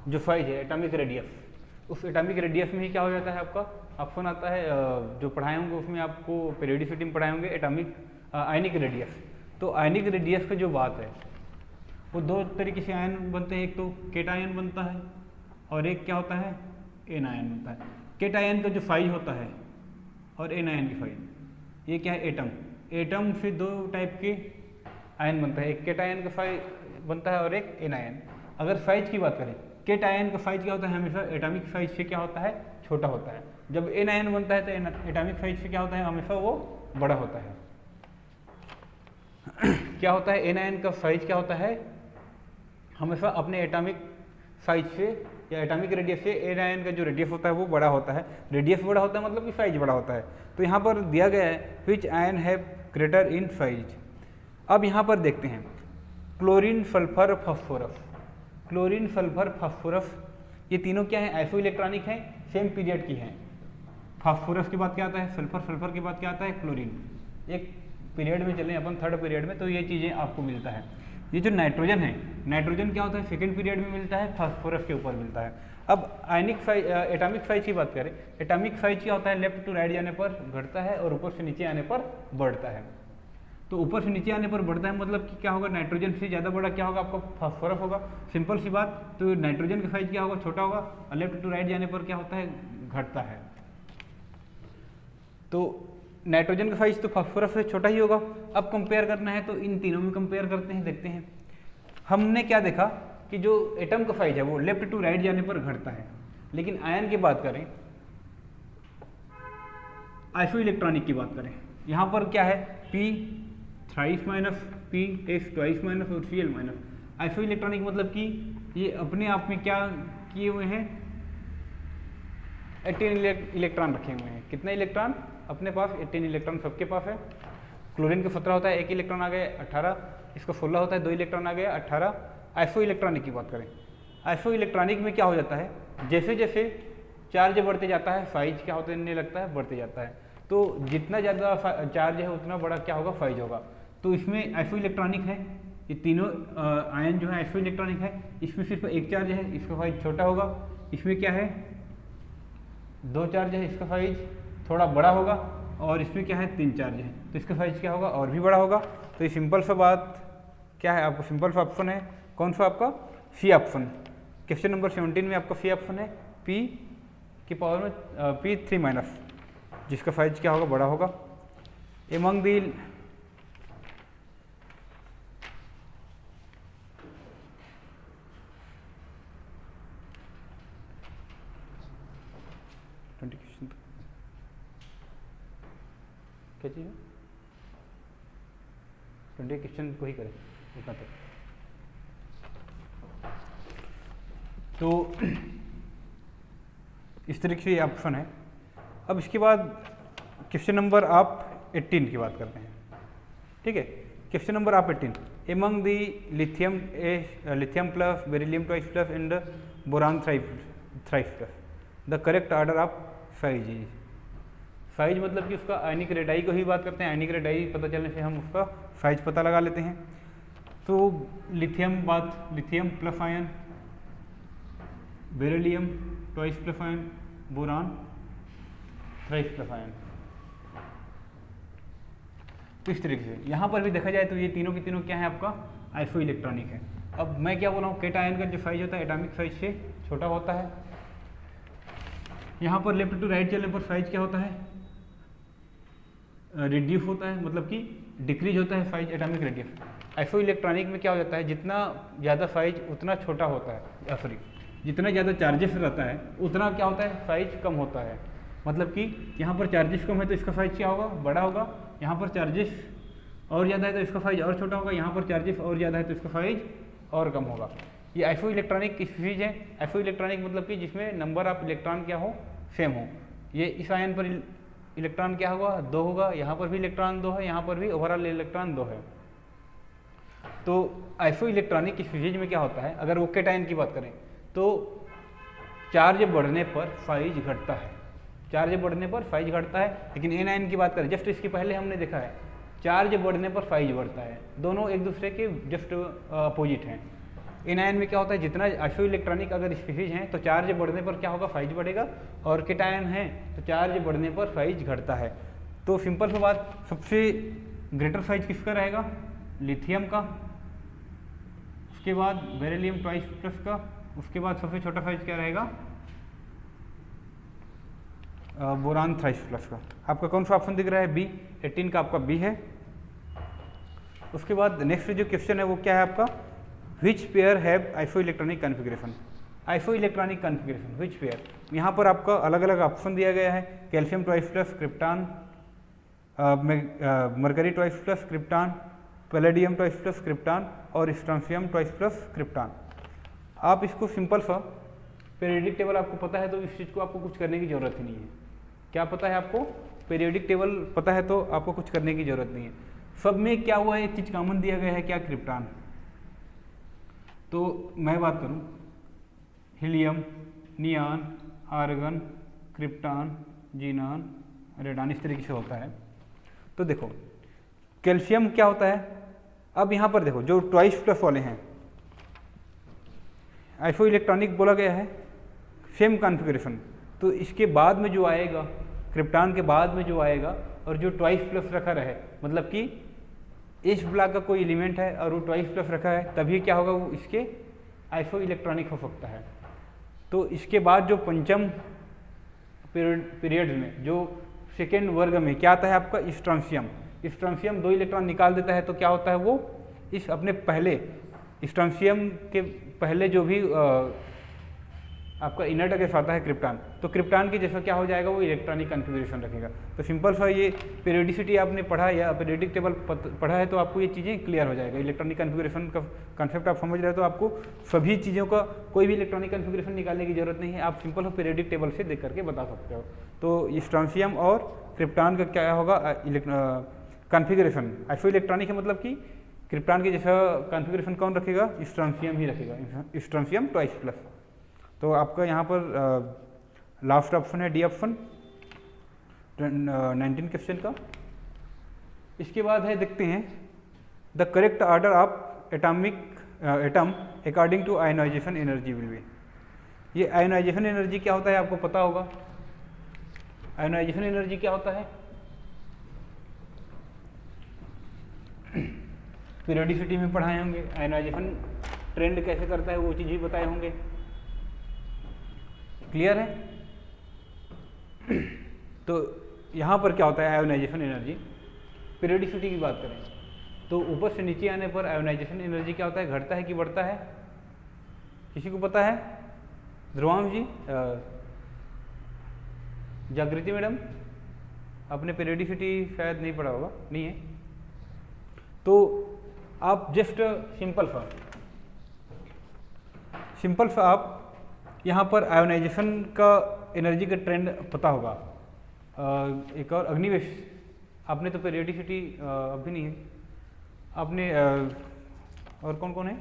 जो साइज है, एटॉमिक रेडियस, उस एटॉमिक रेडियस में ही क्या हो जाता है आपका ऑप्शन आता है, जो पढ़ाए होंगे उसमें आपको पीरियोडिसिटी में पढ़ाए होंगे एटॉमिक आयनिक रेडियस। तो आयनिक रेडियस का जो बात है वो दो तरीके से आयन बनते हैं, एक तो केटायन बनता है और एक क्या होता है, एन आयन बनता है। केटायन का जो साइज होता है और एन आयन की साइज, ये क्या है, एटम। एटम से दो टाइप के आयन बनता है, एक केटायन का साइज बनता है और एक एन आयन। अगर साइज की बात करें, केटायन का साइज क्या होता है, हमेशा एटॉमिक साइज से क्या होता है, छोटा होता है। जब एन आयन बनता है तो एटॉमिक साइज से क्या होता है, हमेशा वो बड़ा होता है। क्या होता है, एन आयन का साइज क्या होता है, हमेशा अपने एटॉमिक साइज से या एटॉमिक रेडियस से एन आयन का जो रेडियस होता है वो बड़ा होता है। रेडियस बड़ा होता है मतलब कि साइज बड़ा होता है। तो यहाँ पर दिया गया है विच ion have greater in size. अब यहाँ पर देखते हैं, chlorine, sulphur, phosphorus. Chlorine, sulphur, phosphorus, ये तीनों क्या है, आइसो इलेक्ट्रॉनिक हैं, सेम पीरियड की हैं। फास्फोरस के बाद क्या आता है, सल्फर, सल्फर के बाद क्या आता है, क्लोरीन। एक पीरियड में चलें अपन, थर्ड पीरियड में, तो ये चीज़ें आपको मिलता है। ये जो नाइट्रोजन है, नाइट्रोजन क्या होता है, सेकेंड पीरियड में मिलता है, फास्फोरस के ऊपर मिलता है। अब आयनिक साइज, एटॉमिक साइज की बात करें, एटॉमिक साइज क्या होता है, लेफ्ट टू राइट जाने पर घटता है और ऊपर से नीचे आने पर बढ़ता है। तो ऊपर से नीचे आने पर बढ़ता है मतलब कि क्या होगा, नाइट्रोजन से ज़्यादा बड़ा क्या होगा, आपका फास्फोरस होगा। सिंपल सी बात। तो नाइट्रोजन का साइज क्या होगा, छोटा होगा, और लेफ्ट टू राइट जाने पर क्या होता है, घटता है। तो नाइट्रोजन का साइज तो फास्फोरस से छोटा ही होगा। अब कंपेयर करना है तो इन तीनों में कंपेयर करते हैं, देखते हैं। हमने क्या देखा कि जो एटम का साइज है वो लेफ्ट टू राइट जाने पर घटता है, लेकिन आयन की बात करें, आइसो इलेक्ट्रॉनिक की बात करें, यहाँ पर क्या है, P thrice minus, P S twice minus और Cl माइनस। आइसो इलेक्ट्रॉनिक मतलब कि ये अपने आप में क्या किए हुए हैं, 18 इलेक्ट्रॉन रखे हुए हैं। कितना इलेक्ट्रॉन अपने पास, 18 इलेक्ट्रॉन सबके पास है। क्लोरीन का 17 होता है, 1 इलेक्ट्रॉन आ गया 18, इसका 16 होता है, 2 इलेक्ट्रॉन आ गया 18। आइसो इलेक्ट्रॉनिक की बात करें, आइसो इलेक्ट्रॉनिक में क्या हो जाता है, जैसे जैसे चार्ज बढ़ते जाता है साइज क्या होने लगता है, बढ़ते जाता है। तो जितना ज़्यादा चार्ज है उतना बड़ा क्या होगा, साइज होगा। तो इसमें आइसो इलेक्ट्रॉनिक है, ये तीनों आयन जो है आइसो इलेक्ट्रॉनिक है। इसमें सिर्फ एक चार्ज है, इसका साइज छोटा होगा। इसमें क्या है, दो चार्ज है, इसका साइज थोड़ा बड़ा होगा। और इसमें क्या है, तीन चार्ज है, तो इसका साइज क्या होगा, और भी बड़ा होगा। तो ये सिंपल सा बात क्या है, आपको सिंपल सा ऑप्शन है, कौन सा आपका, सी ऑप्शन। क्वेश्चन नंबर 17 में आपका सी ऑप्शन है, पी की पावर में P3-, जिसका साइज क्या होगा, बड़ा होगा। एमंग दी क्या चीज़, 20 क्वेश्चन को ही करें उतना तक। तो इस तरीके से ये ऑप्शन है। अब इसके बाद क्वेश्चन नंबर आप 18 की बात करते हैं, ठीक है। क्वेश्चन नंबर आप 18, among the lithium plus, beryllium twice plus and boron thrice plus, the correct order of size is. Size मतलब कि उसका आयनिक रेडाई को ही बात करते हैं। आयनिक रेडाई पता चलने से हम उसका साइज पता लगा लेते हैं। तो लिथियम बात, lithium plus ion, beryllium twice plus ion, boron thrice plus ion. तो इस तरीके से यहाँ पर भी देखा जाए तो ये तीनों की तीनों क्या है, आपका आइसो इलेक्ट्रॉनिक है। अब मैं क्या बोल रहा हूँ, केटायन का जो साइज होता है एटॉमिक साइज से छोटा होता है। यहाँ पर लेफ्ट टू राइट चलने पर साइज क्या होता है, रिड्यूस होता है, मतलब कि डिक्रीज होता है size, atomic radius. Iso electronic में क्या हो जाता है, जितना ज़्यादा साइज उतना छोटा होता है, सॉरी जितना ज़्यादा चार्जेस रहता है उतना क्या होता है, साइज कम होता है। मतलब कि यहाँ पर चार्जेस कम है तो इसका साइज क्या होगा, बड़ा होगा। यहाँ पर चार्जेस और ज़्यादा है तो इसका साइज और छोटा होगा। यहाँ पर चार्जेस और ज़्यादा है तो इसका साइज और कम होगा। ये आइसो इलेक्ट्रॉनिक किस चीज़ है, आइसो इलेक्ट्रॉनिक मतलब कि जिसमें नंबर ऑफ इलेक्ट्रॉन क्या हो, सेम हो। ये इस आयन पर इलेक्ट्रॉन क्या होगा, 2 होगा, यहाँ पर भी इलेक्ट्रॉन 2 है, यहाँ पर भी ओवरऑल इलेक्ट्रॉन 2 है। तो आइसो इलेक्ट्रॉनिक की चीज़ में क्या होता है, अगर वो केटायन की बात करें तो चार्ज बढ़ने पर साइज घटता है, चार्ज बढ़ने पर साइज घटता है। लेकिन एनायन की बात करें, जस्ट इसके पहले हमने देखा है चार्ज बढ़ने पर साइज बढ़ता है, दोनों एक दूसरे के जस्ट अपोजिट हैं। एनायन में क्या होता है, जितना आइसो इलेक्ट्रॉनिक अगर स्पीशीज हैं तो चार्ज बढ़ने पर क्या होगा, साइज बढ़ेगा। और केटायन है तो चार्ज बढ़ने पर साइज घटता है। तो सिंपल सी बात, सबसे ग्रेटर साइज किसका रहेगा, लिथियम का, उसके बाद बेरिलियम ट्वाइस प्लस का, उसके बाद सबसे छोटा साइज क्या रहेगा, बोरान थ्राइस प्लस का। आपका कौन सा ऑप्शन दिख रहा है, बी। 18 का आपका बी है। उसके बाद नेक्स्ट जो क्वेश्चन है वो क्या है आपका, which pair have iso electronic configuration. Iso electronic configuration which pair, यहाँ पर आपका अलग अलग ऑप्शन दिया गया है। Calcium twice plus krypton, mercury twice plus krypton, palladium twice plus krypton और स्ट्रोंशियम ट्वाइस प्लस क्रिप्टॉन। आप इसको सिंपल सा पीरियोडिक टेबल आपको पता है तो इस चीज़ को आपको कुछ करने की ज़रूरत ही नहीं है। क्या पता है आपको, पीरियोडिक टेबल पता है तो आपको कुछ करने की ज़रूरत नहीं है। सब में क्या हुआ है, एक चीज़ कॉमन दिया गया है, क्या, क्रिप्टॉन। तो मैं बात करूं, helium, neon, argon, krypton, xenon, radon, इस तरीके से होता है। तो देखो कैल्शियम क्या होता है, अब यहाँ पर देखो जो ट्वाइस प्लस वाले हैं आइसो इलेक्ट्रॉनिक बोला गया है, सेम कॉन्फ़िगरेशन। तो इसके बाद में जो आएगा, क्रिप्टॉन के बाद में जो आएगा और जो ट्वाइस प्लस रखा रहे, मतलब कि इस ब्लॉक का कोई एलिमेंट है और वो ट्वाइस प्लस रखा है, तभी क्या होगा, वो इसके आइसो इलेक्ट्रॉनिक हो सकता है। तो इसके बाद जो पंचम पीरियड में जो सेकेंड वर्ग में क्या आता है आपका, स्ट्रोंशियम। स्ट्रोंशियम 2 इलेक्ट्रॉन निकाल देता है तो क्या होता है, वो इस अपने पहले स्ट्रोंशियम के पहले जो भी आपका इनर गैस आता है क्रिप्टॉन, तो क्रिप्टॉन की जैसा क्या हो जाएगा, वो इलेक्ट्रॉनिक कॉन्फ़िगरेशन रखेगा। तो सिंपल सा ये पीरियोडिसिटी आपने पढ़ा या पीरियोडिक टेबल पढ़ा है तो आपको ये चीज़ें क्लियर हो जाएगा। इलेक्ट्रॉनिक कॉन्फ़िगरेशन का कॉन्सेप्ट आप समझ रहे हो तो आपको सभी चीज़ों का कोई भी इलेक्ट्रॉनिक कॉन्फ़िगरेशन निकालने की जरूरत नहीं है, आप सिंपल सा पीरियोडिक टेबल से देख करके बता सकते हो। तो स्ट्रोंशियम और क्रिप्टॉन का क्या होगा कॉन्फ़िगरेशन, आइसो इलेक्ट्रॉनिक है, मतलब कि क्रिप्टॉन के जैसा कॉन्फ़िगरेशन कौन रखेगा? स्ट्रॉन्शियम ही रखेगा, स्ट्रॉन्शियम 2+। तो आपका यहाँ पर लास्ट ऑप्शन है डी ऑप्शन 19 क्वेश्चन का। इसके बाद है, देखते हैं, the correct order of atom according to ionization energy will be. ये आयोनाइजेशन एनर्जी क्या होता है आपको पता होगा। आयोनाइजेशन एनर्जी क्या होता है? पीरियोडिसिटी में पढ़ाए होंगे। आयोनाइजेशन ट्रेंड कैसे करता है वो चीज़ भी बताए होंगे। क्लियर है? तो यहाँ पर क्या होता है आयोनाइजेशन एनर्जी, पीरियोडिसिटी की बात करें तो ऊपर से नीचे आने पर आयोनाइजेशन एनर्जी क्या होता है, घटता है कि बढ़ता है? किसी को पता है? ध्रुवांश जी, जागृति मैडम, आपने पीरियोडिसिटी शायद नहीं पढ़ा होगा, नहीं है तो आप जस्ट सिंपल सा आप यहाँ पर आयोनाइजेशन का एनर्जी का ट्रेंड पता होगा। एक और अग्निवेश, आपने तो पीरियोडिसिटी अभी नहीं है, आपने और कौन कौन है?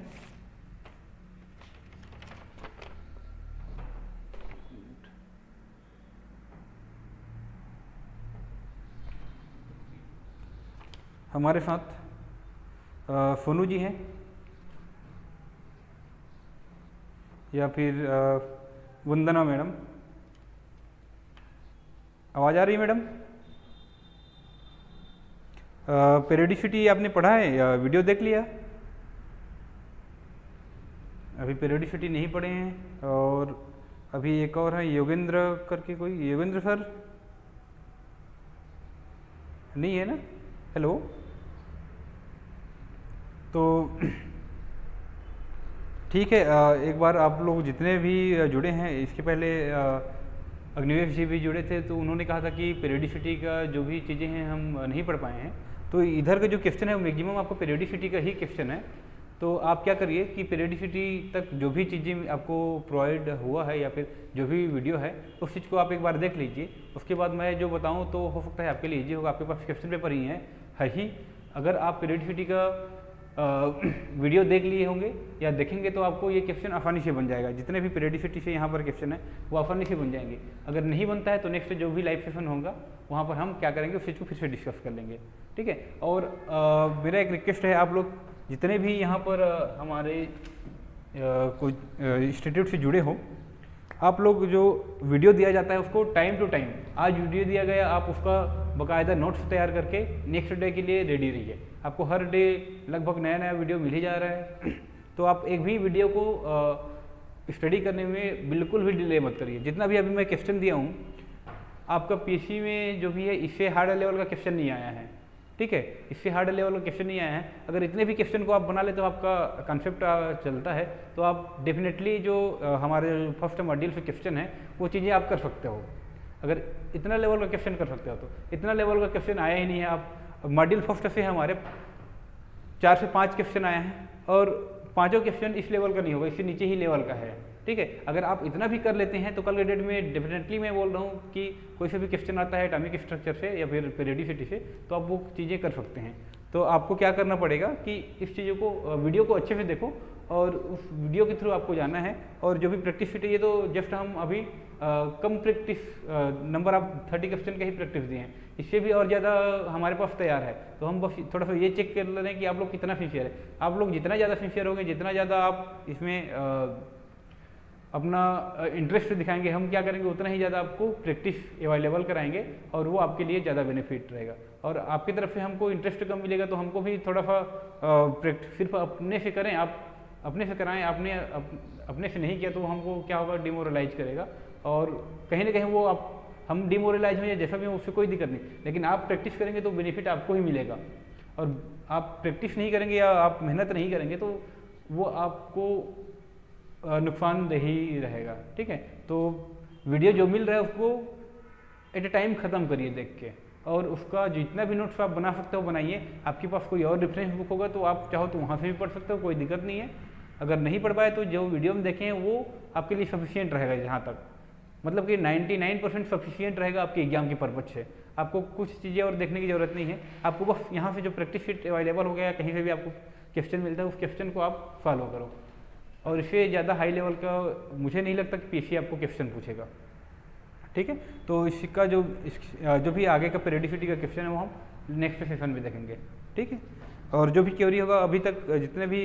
हमारे साथ सोनू जी हैं या फिर वंदना मैडम, आवाज़ आ रही है मैडम? पीरियोडिसिटी आपने पढ़ा है या वीडियो देख लिया? अभी पीरियोडिसिटी नहीं पढ़े हैं। और अभी एक और है योगेंद्र करके, कोई योगेंद्र सर नहीं है ना? हेलो, तो ठीक है, एक बार आप लोग जितने भी जुड़े हैं, इसके पहले अग्निवेश जी भी जुड़े थे तो उन्होंने कहा था कि पीरियोडिसिटी का जो भी चीज़ें हैं हम नहीं पढ़ पाए हैं। तो इधर का जो क्वेश्चन है वो मैक्सिमम आपको पीरियोडिसिटी का ही क्वेश्चन है। तो आप क्या करिए कि पीरियोडिसिटी तक जो भी चीज़ें आपको प्रोवाइड हुआ है या फिर जो भी वीडियो है उस चीज़ को आप एक बार देख लीजिए। उसके बाद मैं जो बताऊँ तो हो सकता है आपके लिए ईजी होगा, आपके पास क्वेश्चन पेपर ही है ही। अगर आप पीरियोडिसिटी का वीडियो देख लिए होंगे या देखेंगे तो आपको ये क्वेश्चन आसानी से बन जाएगा। जितने भी पीरियोडिसिटी से यहाँ पर क्वेश्चन है वो आसानी से बन जाएंगे। अगर नहीं बनता है तो नेक्स्ट जो भी लाइव सेशन होगा वहाँ पर हम क्या करेंगे उस चीज़ को फिर से डिस्कस कर लेंगे, ठीक है। और मेरा एक रिक्वेस्ट है, आप लोग जितने भी यहाँ पर हमारे कोई इंस्टीट्यूट से जुड़े हो, आप लोग जो वीडियो दिया जाता है उसको टाइम टू टाइम, आज वीडियो दिया गया आप उसका बाकायदा नोट्स तैयार करके नेक्स्ट डे के लिए रेडी रहिए। आपको हर डे लगभग नया नया वीडियो मिल ही जा रहा है तो आप एक भी वीडियो को स्टडी करने में बिल्कुल भी डिले मत करिए। जितना भी अभी मैं क्वेश्चन दिया हूँ आपका पीसी में जो भी है इससे हार्ड लेवल का क्वेश्चन नहीं आया है, ठीक है, इससे हार्ड लेवल का क्वेश्चन नहीं आया है। अगर इतने भी क्वेश्चन को आप बना ले तो आपका कॉन्सेप्ट चलता है तो आप डेफिनेटली जो हमारे फर्स्ट मॉड्यूल से क्वेश्चन है वो चीज़ें आप कर सकते हो। अगर इतना लेवल का क्वेश्चन कर सकते हो तो इतना लेवल का क्वेश्चन आया ही नहीं है। आप मॉड्यूल फर्स्ट से हमारे 4 से 5 क्वेश्चन आए हैं और पाँचों क्वेश्चन इस लेवल का नहीं होगा, इससे नीचे ही लेवल का है, ठीक है। अगर आप इतना भी कर लेते हैं तो कल के डेट में डेफिनेटली मैं बोल रहा हूँ कि कोई से भी क्वेश्चन आता है एटॉमिक स्ट्रक्चर से या फिर पीरियोडिसिटी से तो आप वो चीज़ें कर सकते हैं। तो आपको क्या करना पड़ेगा कि इस चीज़ों को वीडियो को अच्छे से देखो और उस वीडियो के थ्रू आपको जाना है। और जो भी प्रैक्टिस शीट है ये तो जस्ट हम अभी कम प्रैक्टिस नंबर आप 30 क्वेश्चन का ही प्रैक्टिस दिए हैं, इससे भी और ज़्यादा हमारे पास तैयार है। तो हम बस थोड़ा सा ये चेक कर ले रहे हैं कि आप लोग कितना सिंसियर है। आप लोग जितना ज़्यादा सिंसियर होंगे, जितना ज़्यादा आप इसमें अपना इंटरेस्ट दिखाएंगे, हम क्या करेंगे उतना ही ज़्यादा आपको प्रैक्टिस अवेलेबल कराएंगे और वो आपके लिए ज़्यादा बेनिफिट रहेगा। और आपकी तरफ से हमको इंटरेस्ट कम मिलेगा तो हमको भी थोड़ा सा सिर्फ अपने से करें, आप अपने से कराएं, आपने अपने से नहीं किया तो हमको क्या होगा, डिमोरलाइज करेगा। और कहीं ना कहीं वो हम डिमोरलाइज हो या जैसा भी हो उससे कोई दिक्कत नहीं, लेकिन आप प्रैक्टिस करेंगे तो बेनिफिट आपको ही मिलेगा। और आप प्रैक्टिस नहीं करेंगे या आप मेहनत नहीं करेंगे तो वो आपको नुकसानदेह ही रहेगा, ठीक है। तो वीडियो जो मिल रहा है उसको एट ए टाइम ख़त्म करिए देख के, और उसका जितना भी नोट्स आप बना सकते हो बनाइए। आपके पास कोई और रेफरेंस बुक होगा तो आप चाहो तो वहाँ से भी पढ़ सकते हो, कोई दिक्कत नहीं है। अगर नहीं पढ़ पाए तो जो वीडियो में देखें वो आपके लिए सफिशियंट रहेगा, जहाँ तक मतलब कि 99% सफिशियंट रहेगा आपके एग्जाम के पर्पज से। आपको कुछ चीज़ें और देखने की ज़रूरत नहीं है, आपको बस यहाँ से जो प्रैक्टिस शीट अवेलेबल हो गया, कहीं से भी आपको क्वेश्चन मिलता है उस क्वेश्चन को आप फॉलो करो। और इससे ज़्यादा हाई लेवल का मुझे नहीं लगता कि पीएससी आपको क्वेश्चन पूछेगा, ठीक है। तो इसका जो भी आगे का पेरियोडिसिटी का क्वेश्चन है वो हम नेक्स्ट सेशन में देखेंगे, ठीक है। और जो भी क्वेरी होगा अभी तक जितने भी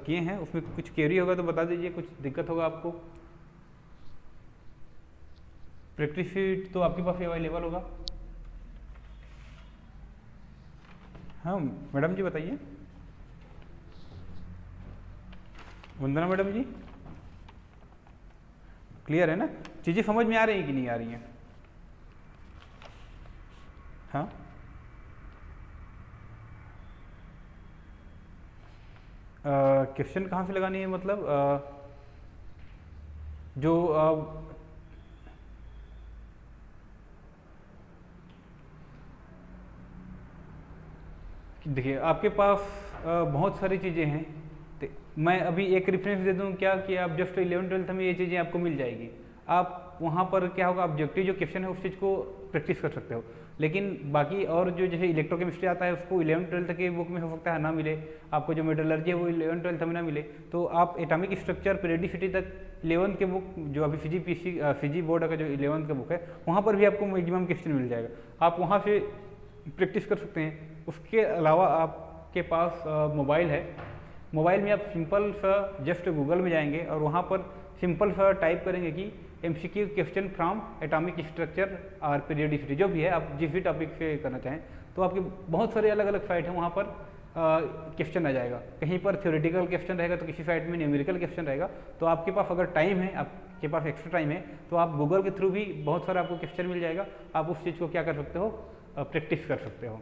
किए हैं उसमें कुछ क्वेरी होगा तो बता दीजिए, कुछ दिक्कत होगा आपको। प्रैक्टिस शीट तो आपके पास अवेलेबल होगा। हाँ मैडम जी बताइए। वंदना मैडम जी, क्लियर है ना? चीज़ें समझ में आ रही हैं कि नहीं आ रही हैं? हाँ क्वेश्चन कहाँ से लगानी है, मतलब जो देखिए आपके पास बहुत सारी चीज़ें हैं, तो मैं अभी एक रेफरेंस दे दूं क्या कि आप जस्ट 11th-12th में ये चीज़ें आपको मिल जाएगी। आप वहाँ पर क्या होगा, ऑब्जेक्टिव जो क्वेश्चन है उस चीज़ को प्रैक्टिस कर सकते हो, लेकिन बाकी और जो जैसे इलेक्ट्रोकेमिस्ट्री आता है उसको 11th-12th के बुक में हो सकता है ना मिले, आपको जो मेटलर्जी है वो 11th-12th में ना मिले। तो आप एटॉमिक स्ट्रक्चर पीरियडिसिटी तक 11th के बुक जो अभी फिजी बोर्ड का जो 11th का बुक है वहाँ पर भी आपको मैक्सिमम क्वेश्चन मिल जाएगा, आप वहाँ से प्रैक्टिस कर सकते हैं। उसके अलावा आपके पास मोबाइल है, मोबाइल में आप सिंपल सा जस्ट गूगल में जाएंगे और वहाँ पर सिंपल सा टाइप करेंगे कि MCQ question from atomic structure और पीरियडिसिटी, जो भी है आप जिस भी टॉपिक से करना चाहें, तो आपके बहुत सारे अलग अलग साइट हैं, वहाँ पर क्वेश्चन आ जाएगा। कहीं पर थ्योरेटिकल क्वेश्चन रहेगा तो किसी साइट में न्यूमेरिकल क्वेश्चन रहेगा। तो आपके पास अगर टाइम है, आपके पास एक्स्ट्रा टाइम है, तो आप गूगल के थ्रू भी बहुत सारा आपको क्वेश्चन मिल जाएगा, आप उस चीज़ को क्या कर सकते हो, प्रैक्टिस कर सकते हो।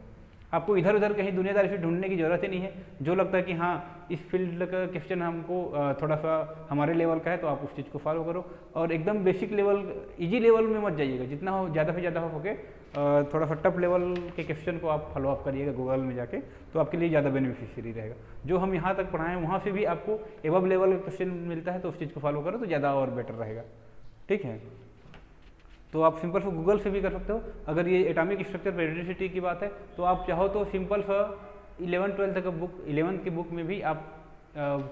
आपको इधर उधर कहीं दुनियादारी से ढूंढने की ज़रूरत ही नहीं है। जो लगता है कि हाँ इस फील्ड का क्वेश्चन हमको थोड़ा सा हमारे लेवल का है, तो आप उस चीज़ को फॉलो करो। और एकदम बेसिक लेवल, इजी लेवल में मत जाइएगा, जितना हो ज़्यादा से ज़्यादा हो सके थोड़ा सा टफ लेवल के क्वेश्चन को आप फॉलो अप करिएगा गूगल में जाके, तो आपके लिए ज़्यादा बेनिफिशियरी रहेगा। जो हम यहाँ तक पढ़ाएं वहाँ से भी आपको एबव लेवल का क्वेश्चन मिलता है, तो उस चीज़ को फॉलो करो तो ज़्यादा और बेटर रहेगा, ठीक है। तो आप सिंपल सा गूगल से भी कर सकते हो। अगर ये एटॉमिक स्ट्रक्चर पीरियडिसिटी की बात है तो आप चाहो तो सिंपल सा 11th-12th का बुक, 11th की बुक में भी आप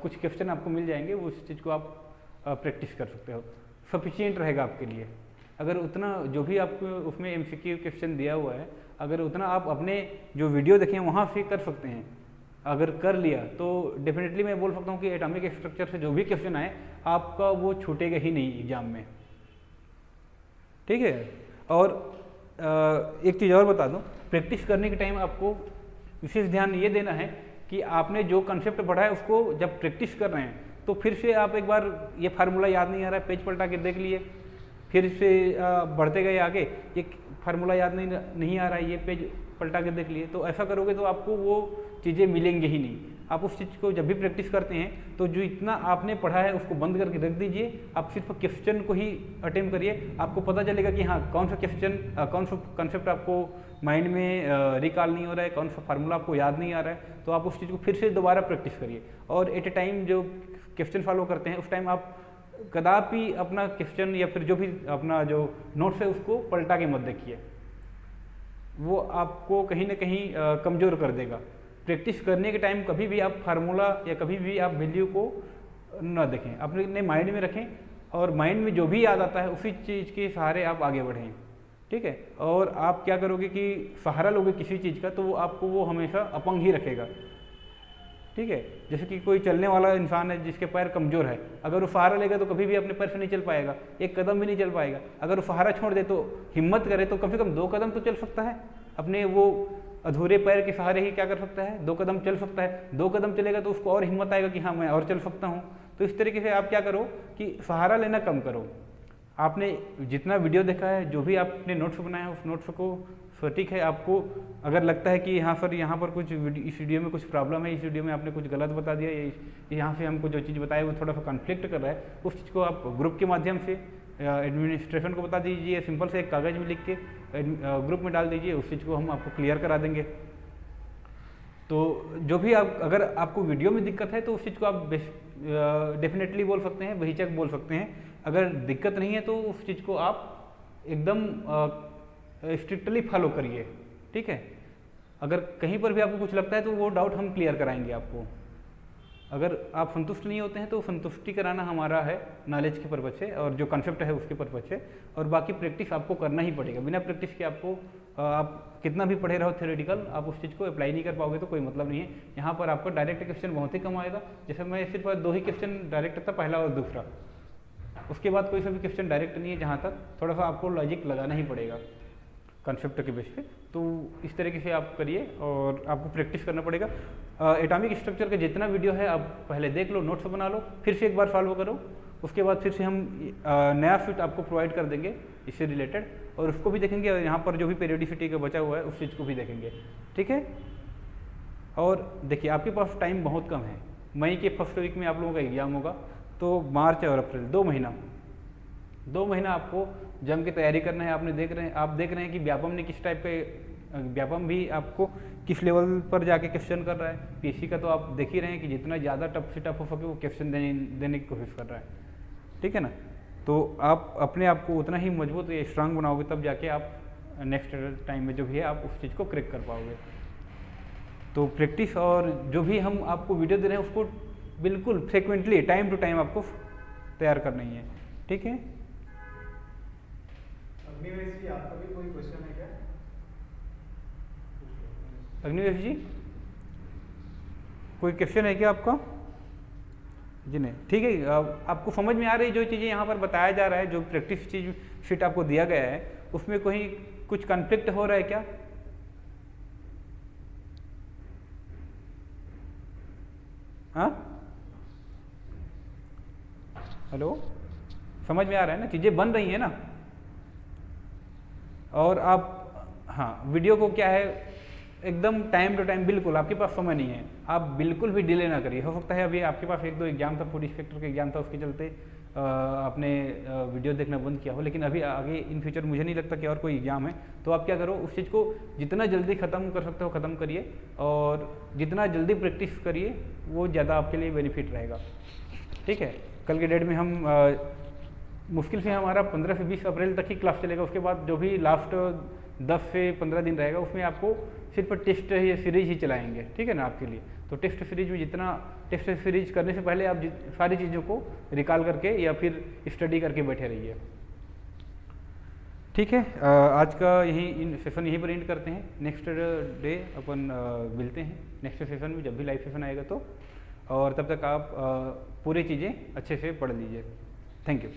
कुछ क्वेश्चन आपको मिल जाएंगे, वो उस चीज़ को आप प्रैक्टिस कर सकते हो, सफिशिएंट रहेगा आपके लिए। अगर उतना जो भी आपको उसमें एमसीक्यू क्वेश्चन दिया हुआ है, अगर उतना आप अपने जो वीडियो देखें वहाँ से कर सकते हैं, अगर कर लिया तो डेफिनेटली मैं बोल सकता हूँ कि एटॉमिक स्ट्रक्चर से जो भी क्वेश्चन आए आपका वो छूटेगा ही नहीं एग्जाम में, ठीक है। और एक चीज़ और बता दूं, प्रैक्टिस करने के टाइम आपको विशेष ध्यान ये देना है कि आपने जो कंसेप्ट पढ़ा है उसको जब प्रैक्टिस कर रहे हैं तो फिर से आप एक बार ये फार्मूला याद नहीं आ रहा है, पेज पलटा के देख लिए, फिर से बढ़ते गए आगे, ये फार्मूला याद नहीं आ रहा है, ये पेज पलटा के देख लिए, तो ऐसा करोगे तो आपको वो चीज़ें मिलेंगी ही नहीं। आप उस चीज़ को जब भी प्रैक्टिस करते हैं तो जो इतना आपने पढ़ा है उसको बंद करके रख दीजिए, आप सिर्फ क्वेश्चन को ही अटेम्प्ट करिए, आपको पता चलेगा कि हाँ कौन सा क्वेश्चन, कौन सा कंसेप्ट आपको माइंड में रिकॉल नहीं हो रहा है, कौन सा फार्मूला आपको याद नहीं आ रहा है, तो आप उस चीज़ को फिर से दोबारा प्रैक्टिस करिए। और एट ए टाइम जो क्वेश्चन फॉलो करते हैं उस टाइम आप कदापि अपना क्वेश्चन या फिर जो भी अपना जो नोट्स है उसको पलटा के मत देखिए, वो आपको कहीं ना कहीं कमज़ोर कर देगा। प्रैक्टिस करने के टाइम कभी भी आप फार्मूला या कभी भी आप वैल्यू को न देखें, अपने माइंड में रखें और माइंड में जो भी याद आता है उसी चीज़ के सहारे आप आगे बढ़ें, ठीक है। और आप क्या करोगे कि सहारा लोगे किसी चीज़ का तो वो आपको वो हमेशा अपंग ही रखेगा, ठीक है। जैसे कि कोई चलने वाला इंसान है जिसके पैर कमज़ोर है, अगर वो सहारा लेगा तो कभी भी अपने पैर से नहीं चल पाएगा, एक कदम भी नहीं चल पाएगा। अगर वो सहारा छोड़ दे तो हिम्मत करे तो कम से कम 2 कदम तो चल सकता है, अपने वो अधूरे पैर के सहारे ही क्या कर सकता है, 2 कदम चल सकता है। 2 कदम चलेगा तो उसको और हिम्मत आएगा कि हाँ मैं और चल सकता हूँ। तो इस तरीके से आप क्या करो कि सहारा लेना कम करो। आपने जितना वीडियो देखा है, जो भी आपने नोट्स बनाया है उस नोट्स को सटीक है, आपको अगर लगता है कि हाँ सर यहाँ पर कुछ इस वीडियो में कुछ प्रॉब्लम है, इस वीडियो में आपने कुछ गलत बता दिया, यहाँ से हमको जो चीज़ बताया वो थोड़ा सा कॉन्फ्लिक्ट कर रहा है, उस चीज़ को आप ग्रुप के माध्यम से एडमिनिस्ट्रेशन को बता दीजिए, सिंपल से एक कागज़ में लिख के ग्रुप में डाल दीजिए, उस चीज़ को हम आपको क्लियर करा देंगे। तो जो भी आप, अगर आपको वीडियो में दिक्कत है तो उस चीज़ को आप डेफिनेटली बोल सकते हैं, बेहिचक बोल सकते हैं। अगर दिक्कत नहीं है तो उस चीज़ को आप एकदम स्ट्रिक्टली फॉलो करिए, ठीक है। अगर कहीं पर भी आपको कुछ लगता है तो वो डाउट हम क्लियर कराएंगे आपको। अगर आप संतुष्ट नहीं होते हैं तो संतुष्टि कराना हमारा है नॉलेज के पर्पज से और जो कॉन्सेप्ट है उसके पर्पज से, और बाकी प्रैक्टिस आपको करना ही पड़ेगा। बिना प्रैक्टिस के आपको आप कितना भी पढ़े रहो थ्योरेटिकल, आप उस चीज़ को अप्लाई नहीं कर पाओगे तो कोई मतलब नहीं है। यहाँ पर आपका डायरेक्ट क्वेश्चन बहुत ही कम आएगा। जैसे मैं सिर्फ 2 ही क्वेश्चन डायरेक्ट था, पहला और दूसरा, उसके बाद कोई सा भी क्वेश्चन डायरेक्ट नहीं है। जहाँ तक थोड़ा सा आपको लॉजिक लगाना ही पड़ेगा कॉन्सेप्ट के बेस पे। तो इस तरीके से आप करिए और आपको प्रैक्टिस करना पड़ेगा। एटॉमिक स्ट्रक्चर का जितना वीडियो है आप पहले देख लो, नोट्स बना लो, फिर से एक बार सॉल्व करो, उसके बाद फिर से हम नया शीट आपको प्रोवाइड कर देंगे इससे रिलेटेड, और उसको भी देखेंगे, और यहाँ पर जो भी पीरियोडिसिटी का बचा हुआ है उस चीज़ को भी देखेंगे, ठीक है। और देखिए आपके पास टाइम बहुत कम है। मई के फर्स्ट वीक में आप लोगों का एग्जाम होगा, तो मार्च और अप्रैल 2 महीना आपको जम के तैयारी करना है। आप देख रहे हैं कि व्यापम ने किस टाइप के, व्यापम भी आपको किस लेवल पर जाके क्वेश्चन कर रहा है। पीसी का तो आप देख ही रहे हैं कि जितना ज़्यादा टफ से टफ हो सके वो क्वेश्चन देने की कोशिश कर रहा है, ठीक है ना। तो आप अपने आप को उतना ही मजबूत या स्ट्रांग बनाओगे, तब जाके आप नेक्स्ट टाइम में जो भी है आप उस चीज़ को क्रैक कर पाओगे। तो प्रैक्टिस और जो भी हम आपको वीडियो दे रहे हैं उसको बिल्कुल फ्रिक्वेंटली टाइम टू टाइम आपको तैयार करना ही है, ठीक है। अग्निवेश जी, आपका भी कोई क्वेश्चन है क्या? अग्निवेश जी, कोई क्वेश्चन है क्या आपका? जी नहीं, ठीक है। आपको समझ में आ रही जो चीज़ें यहाँ पर बताया जा रहा है, जो प्रैक्टिस चीज शीट आपको दिया गया है, उसमें कोई कुछ कॉन्फ्लिक्ट हो रहा है क्या? हाँ, हेलो, समझ में आ रहा है ना, चीज़ें बन रही हैं ना। और आप, हाँ, वीडियो को क्या है एकदम टाइम टू टाइम, बिल्कुल आपके पास समय नहीं है, आप बिल्कुल भी डिले ना करिए। हो सकता है अभी आपके पास 1-2 एग्जाम था, फूड इंस्पेक्टर का एग्जाम था, उसके चलते आपने वीडियो देखना बंद किया हो, लेकिन अभी आगे इन फ्यूचर मुझे नहीं लगता कि और कोई एग्जाम है। तो आप क्या करो, उस चीज़ को जितना जल्दी ख़त्म कर सकते हो ख़त्म करिए, और जितना जल्दी प्रैक्टिस करिए वो ज़्यादा आपके लिए बेनिफिट रहेगा, ठीक है। कल के डेट में हम मुश्किल से हमारा 15 से 20 अप्रैल तक ही क्लास चलेगा। उसके बाद जो भी लास्ट 10 से 15 दिन रहेगा उसमें आपको सिर्फ टेस्ट सीरीज ही चलाएंगे, ठीक है ना, आपके लिए। तो टेस्ट सीरीज में जितना टेस्ट सीरीज करने से पहले आप सारी चीज़ों को रिकॉल करके या फिर स्टडी करके बैठे रहिए, ठीक है। आज का सेशन यहीं पर एंड करते हैं। नेक्स्ट डे अपन मिलते हैं नेक्स्ट सेशन में, जब भी लाइव सेशन आएगा तो। और तब तक आप पूरी चीज़ें अच्छे से पढ़ लीजिए। Thank you.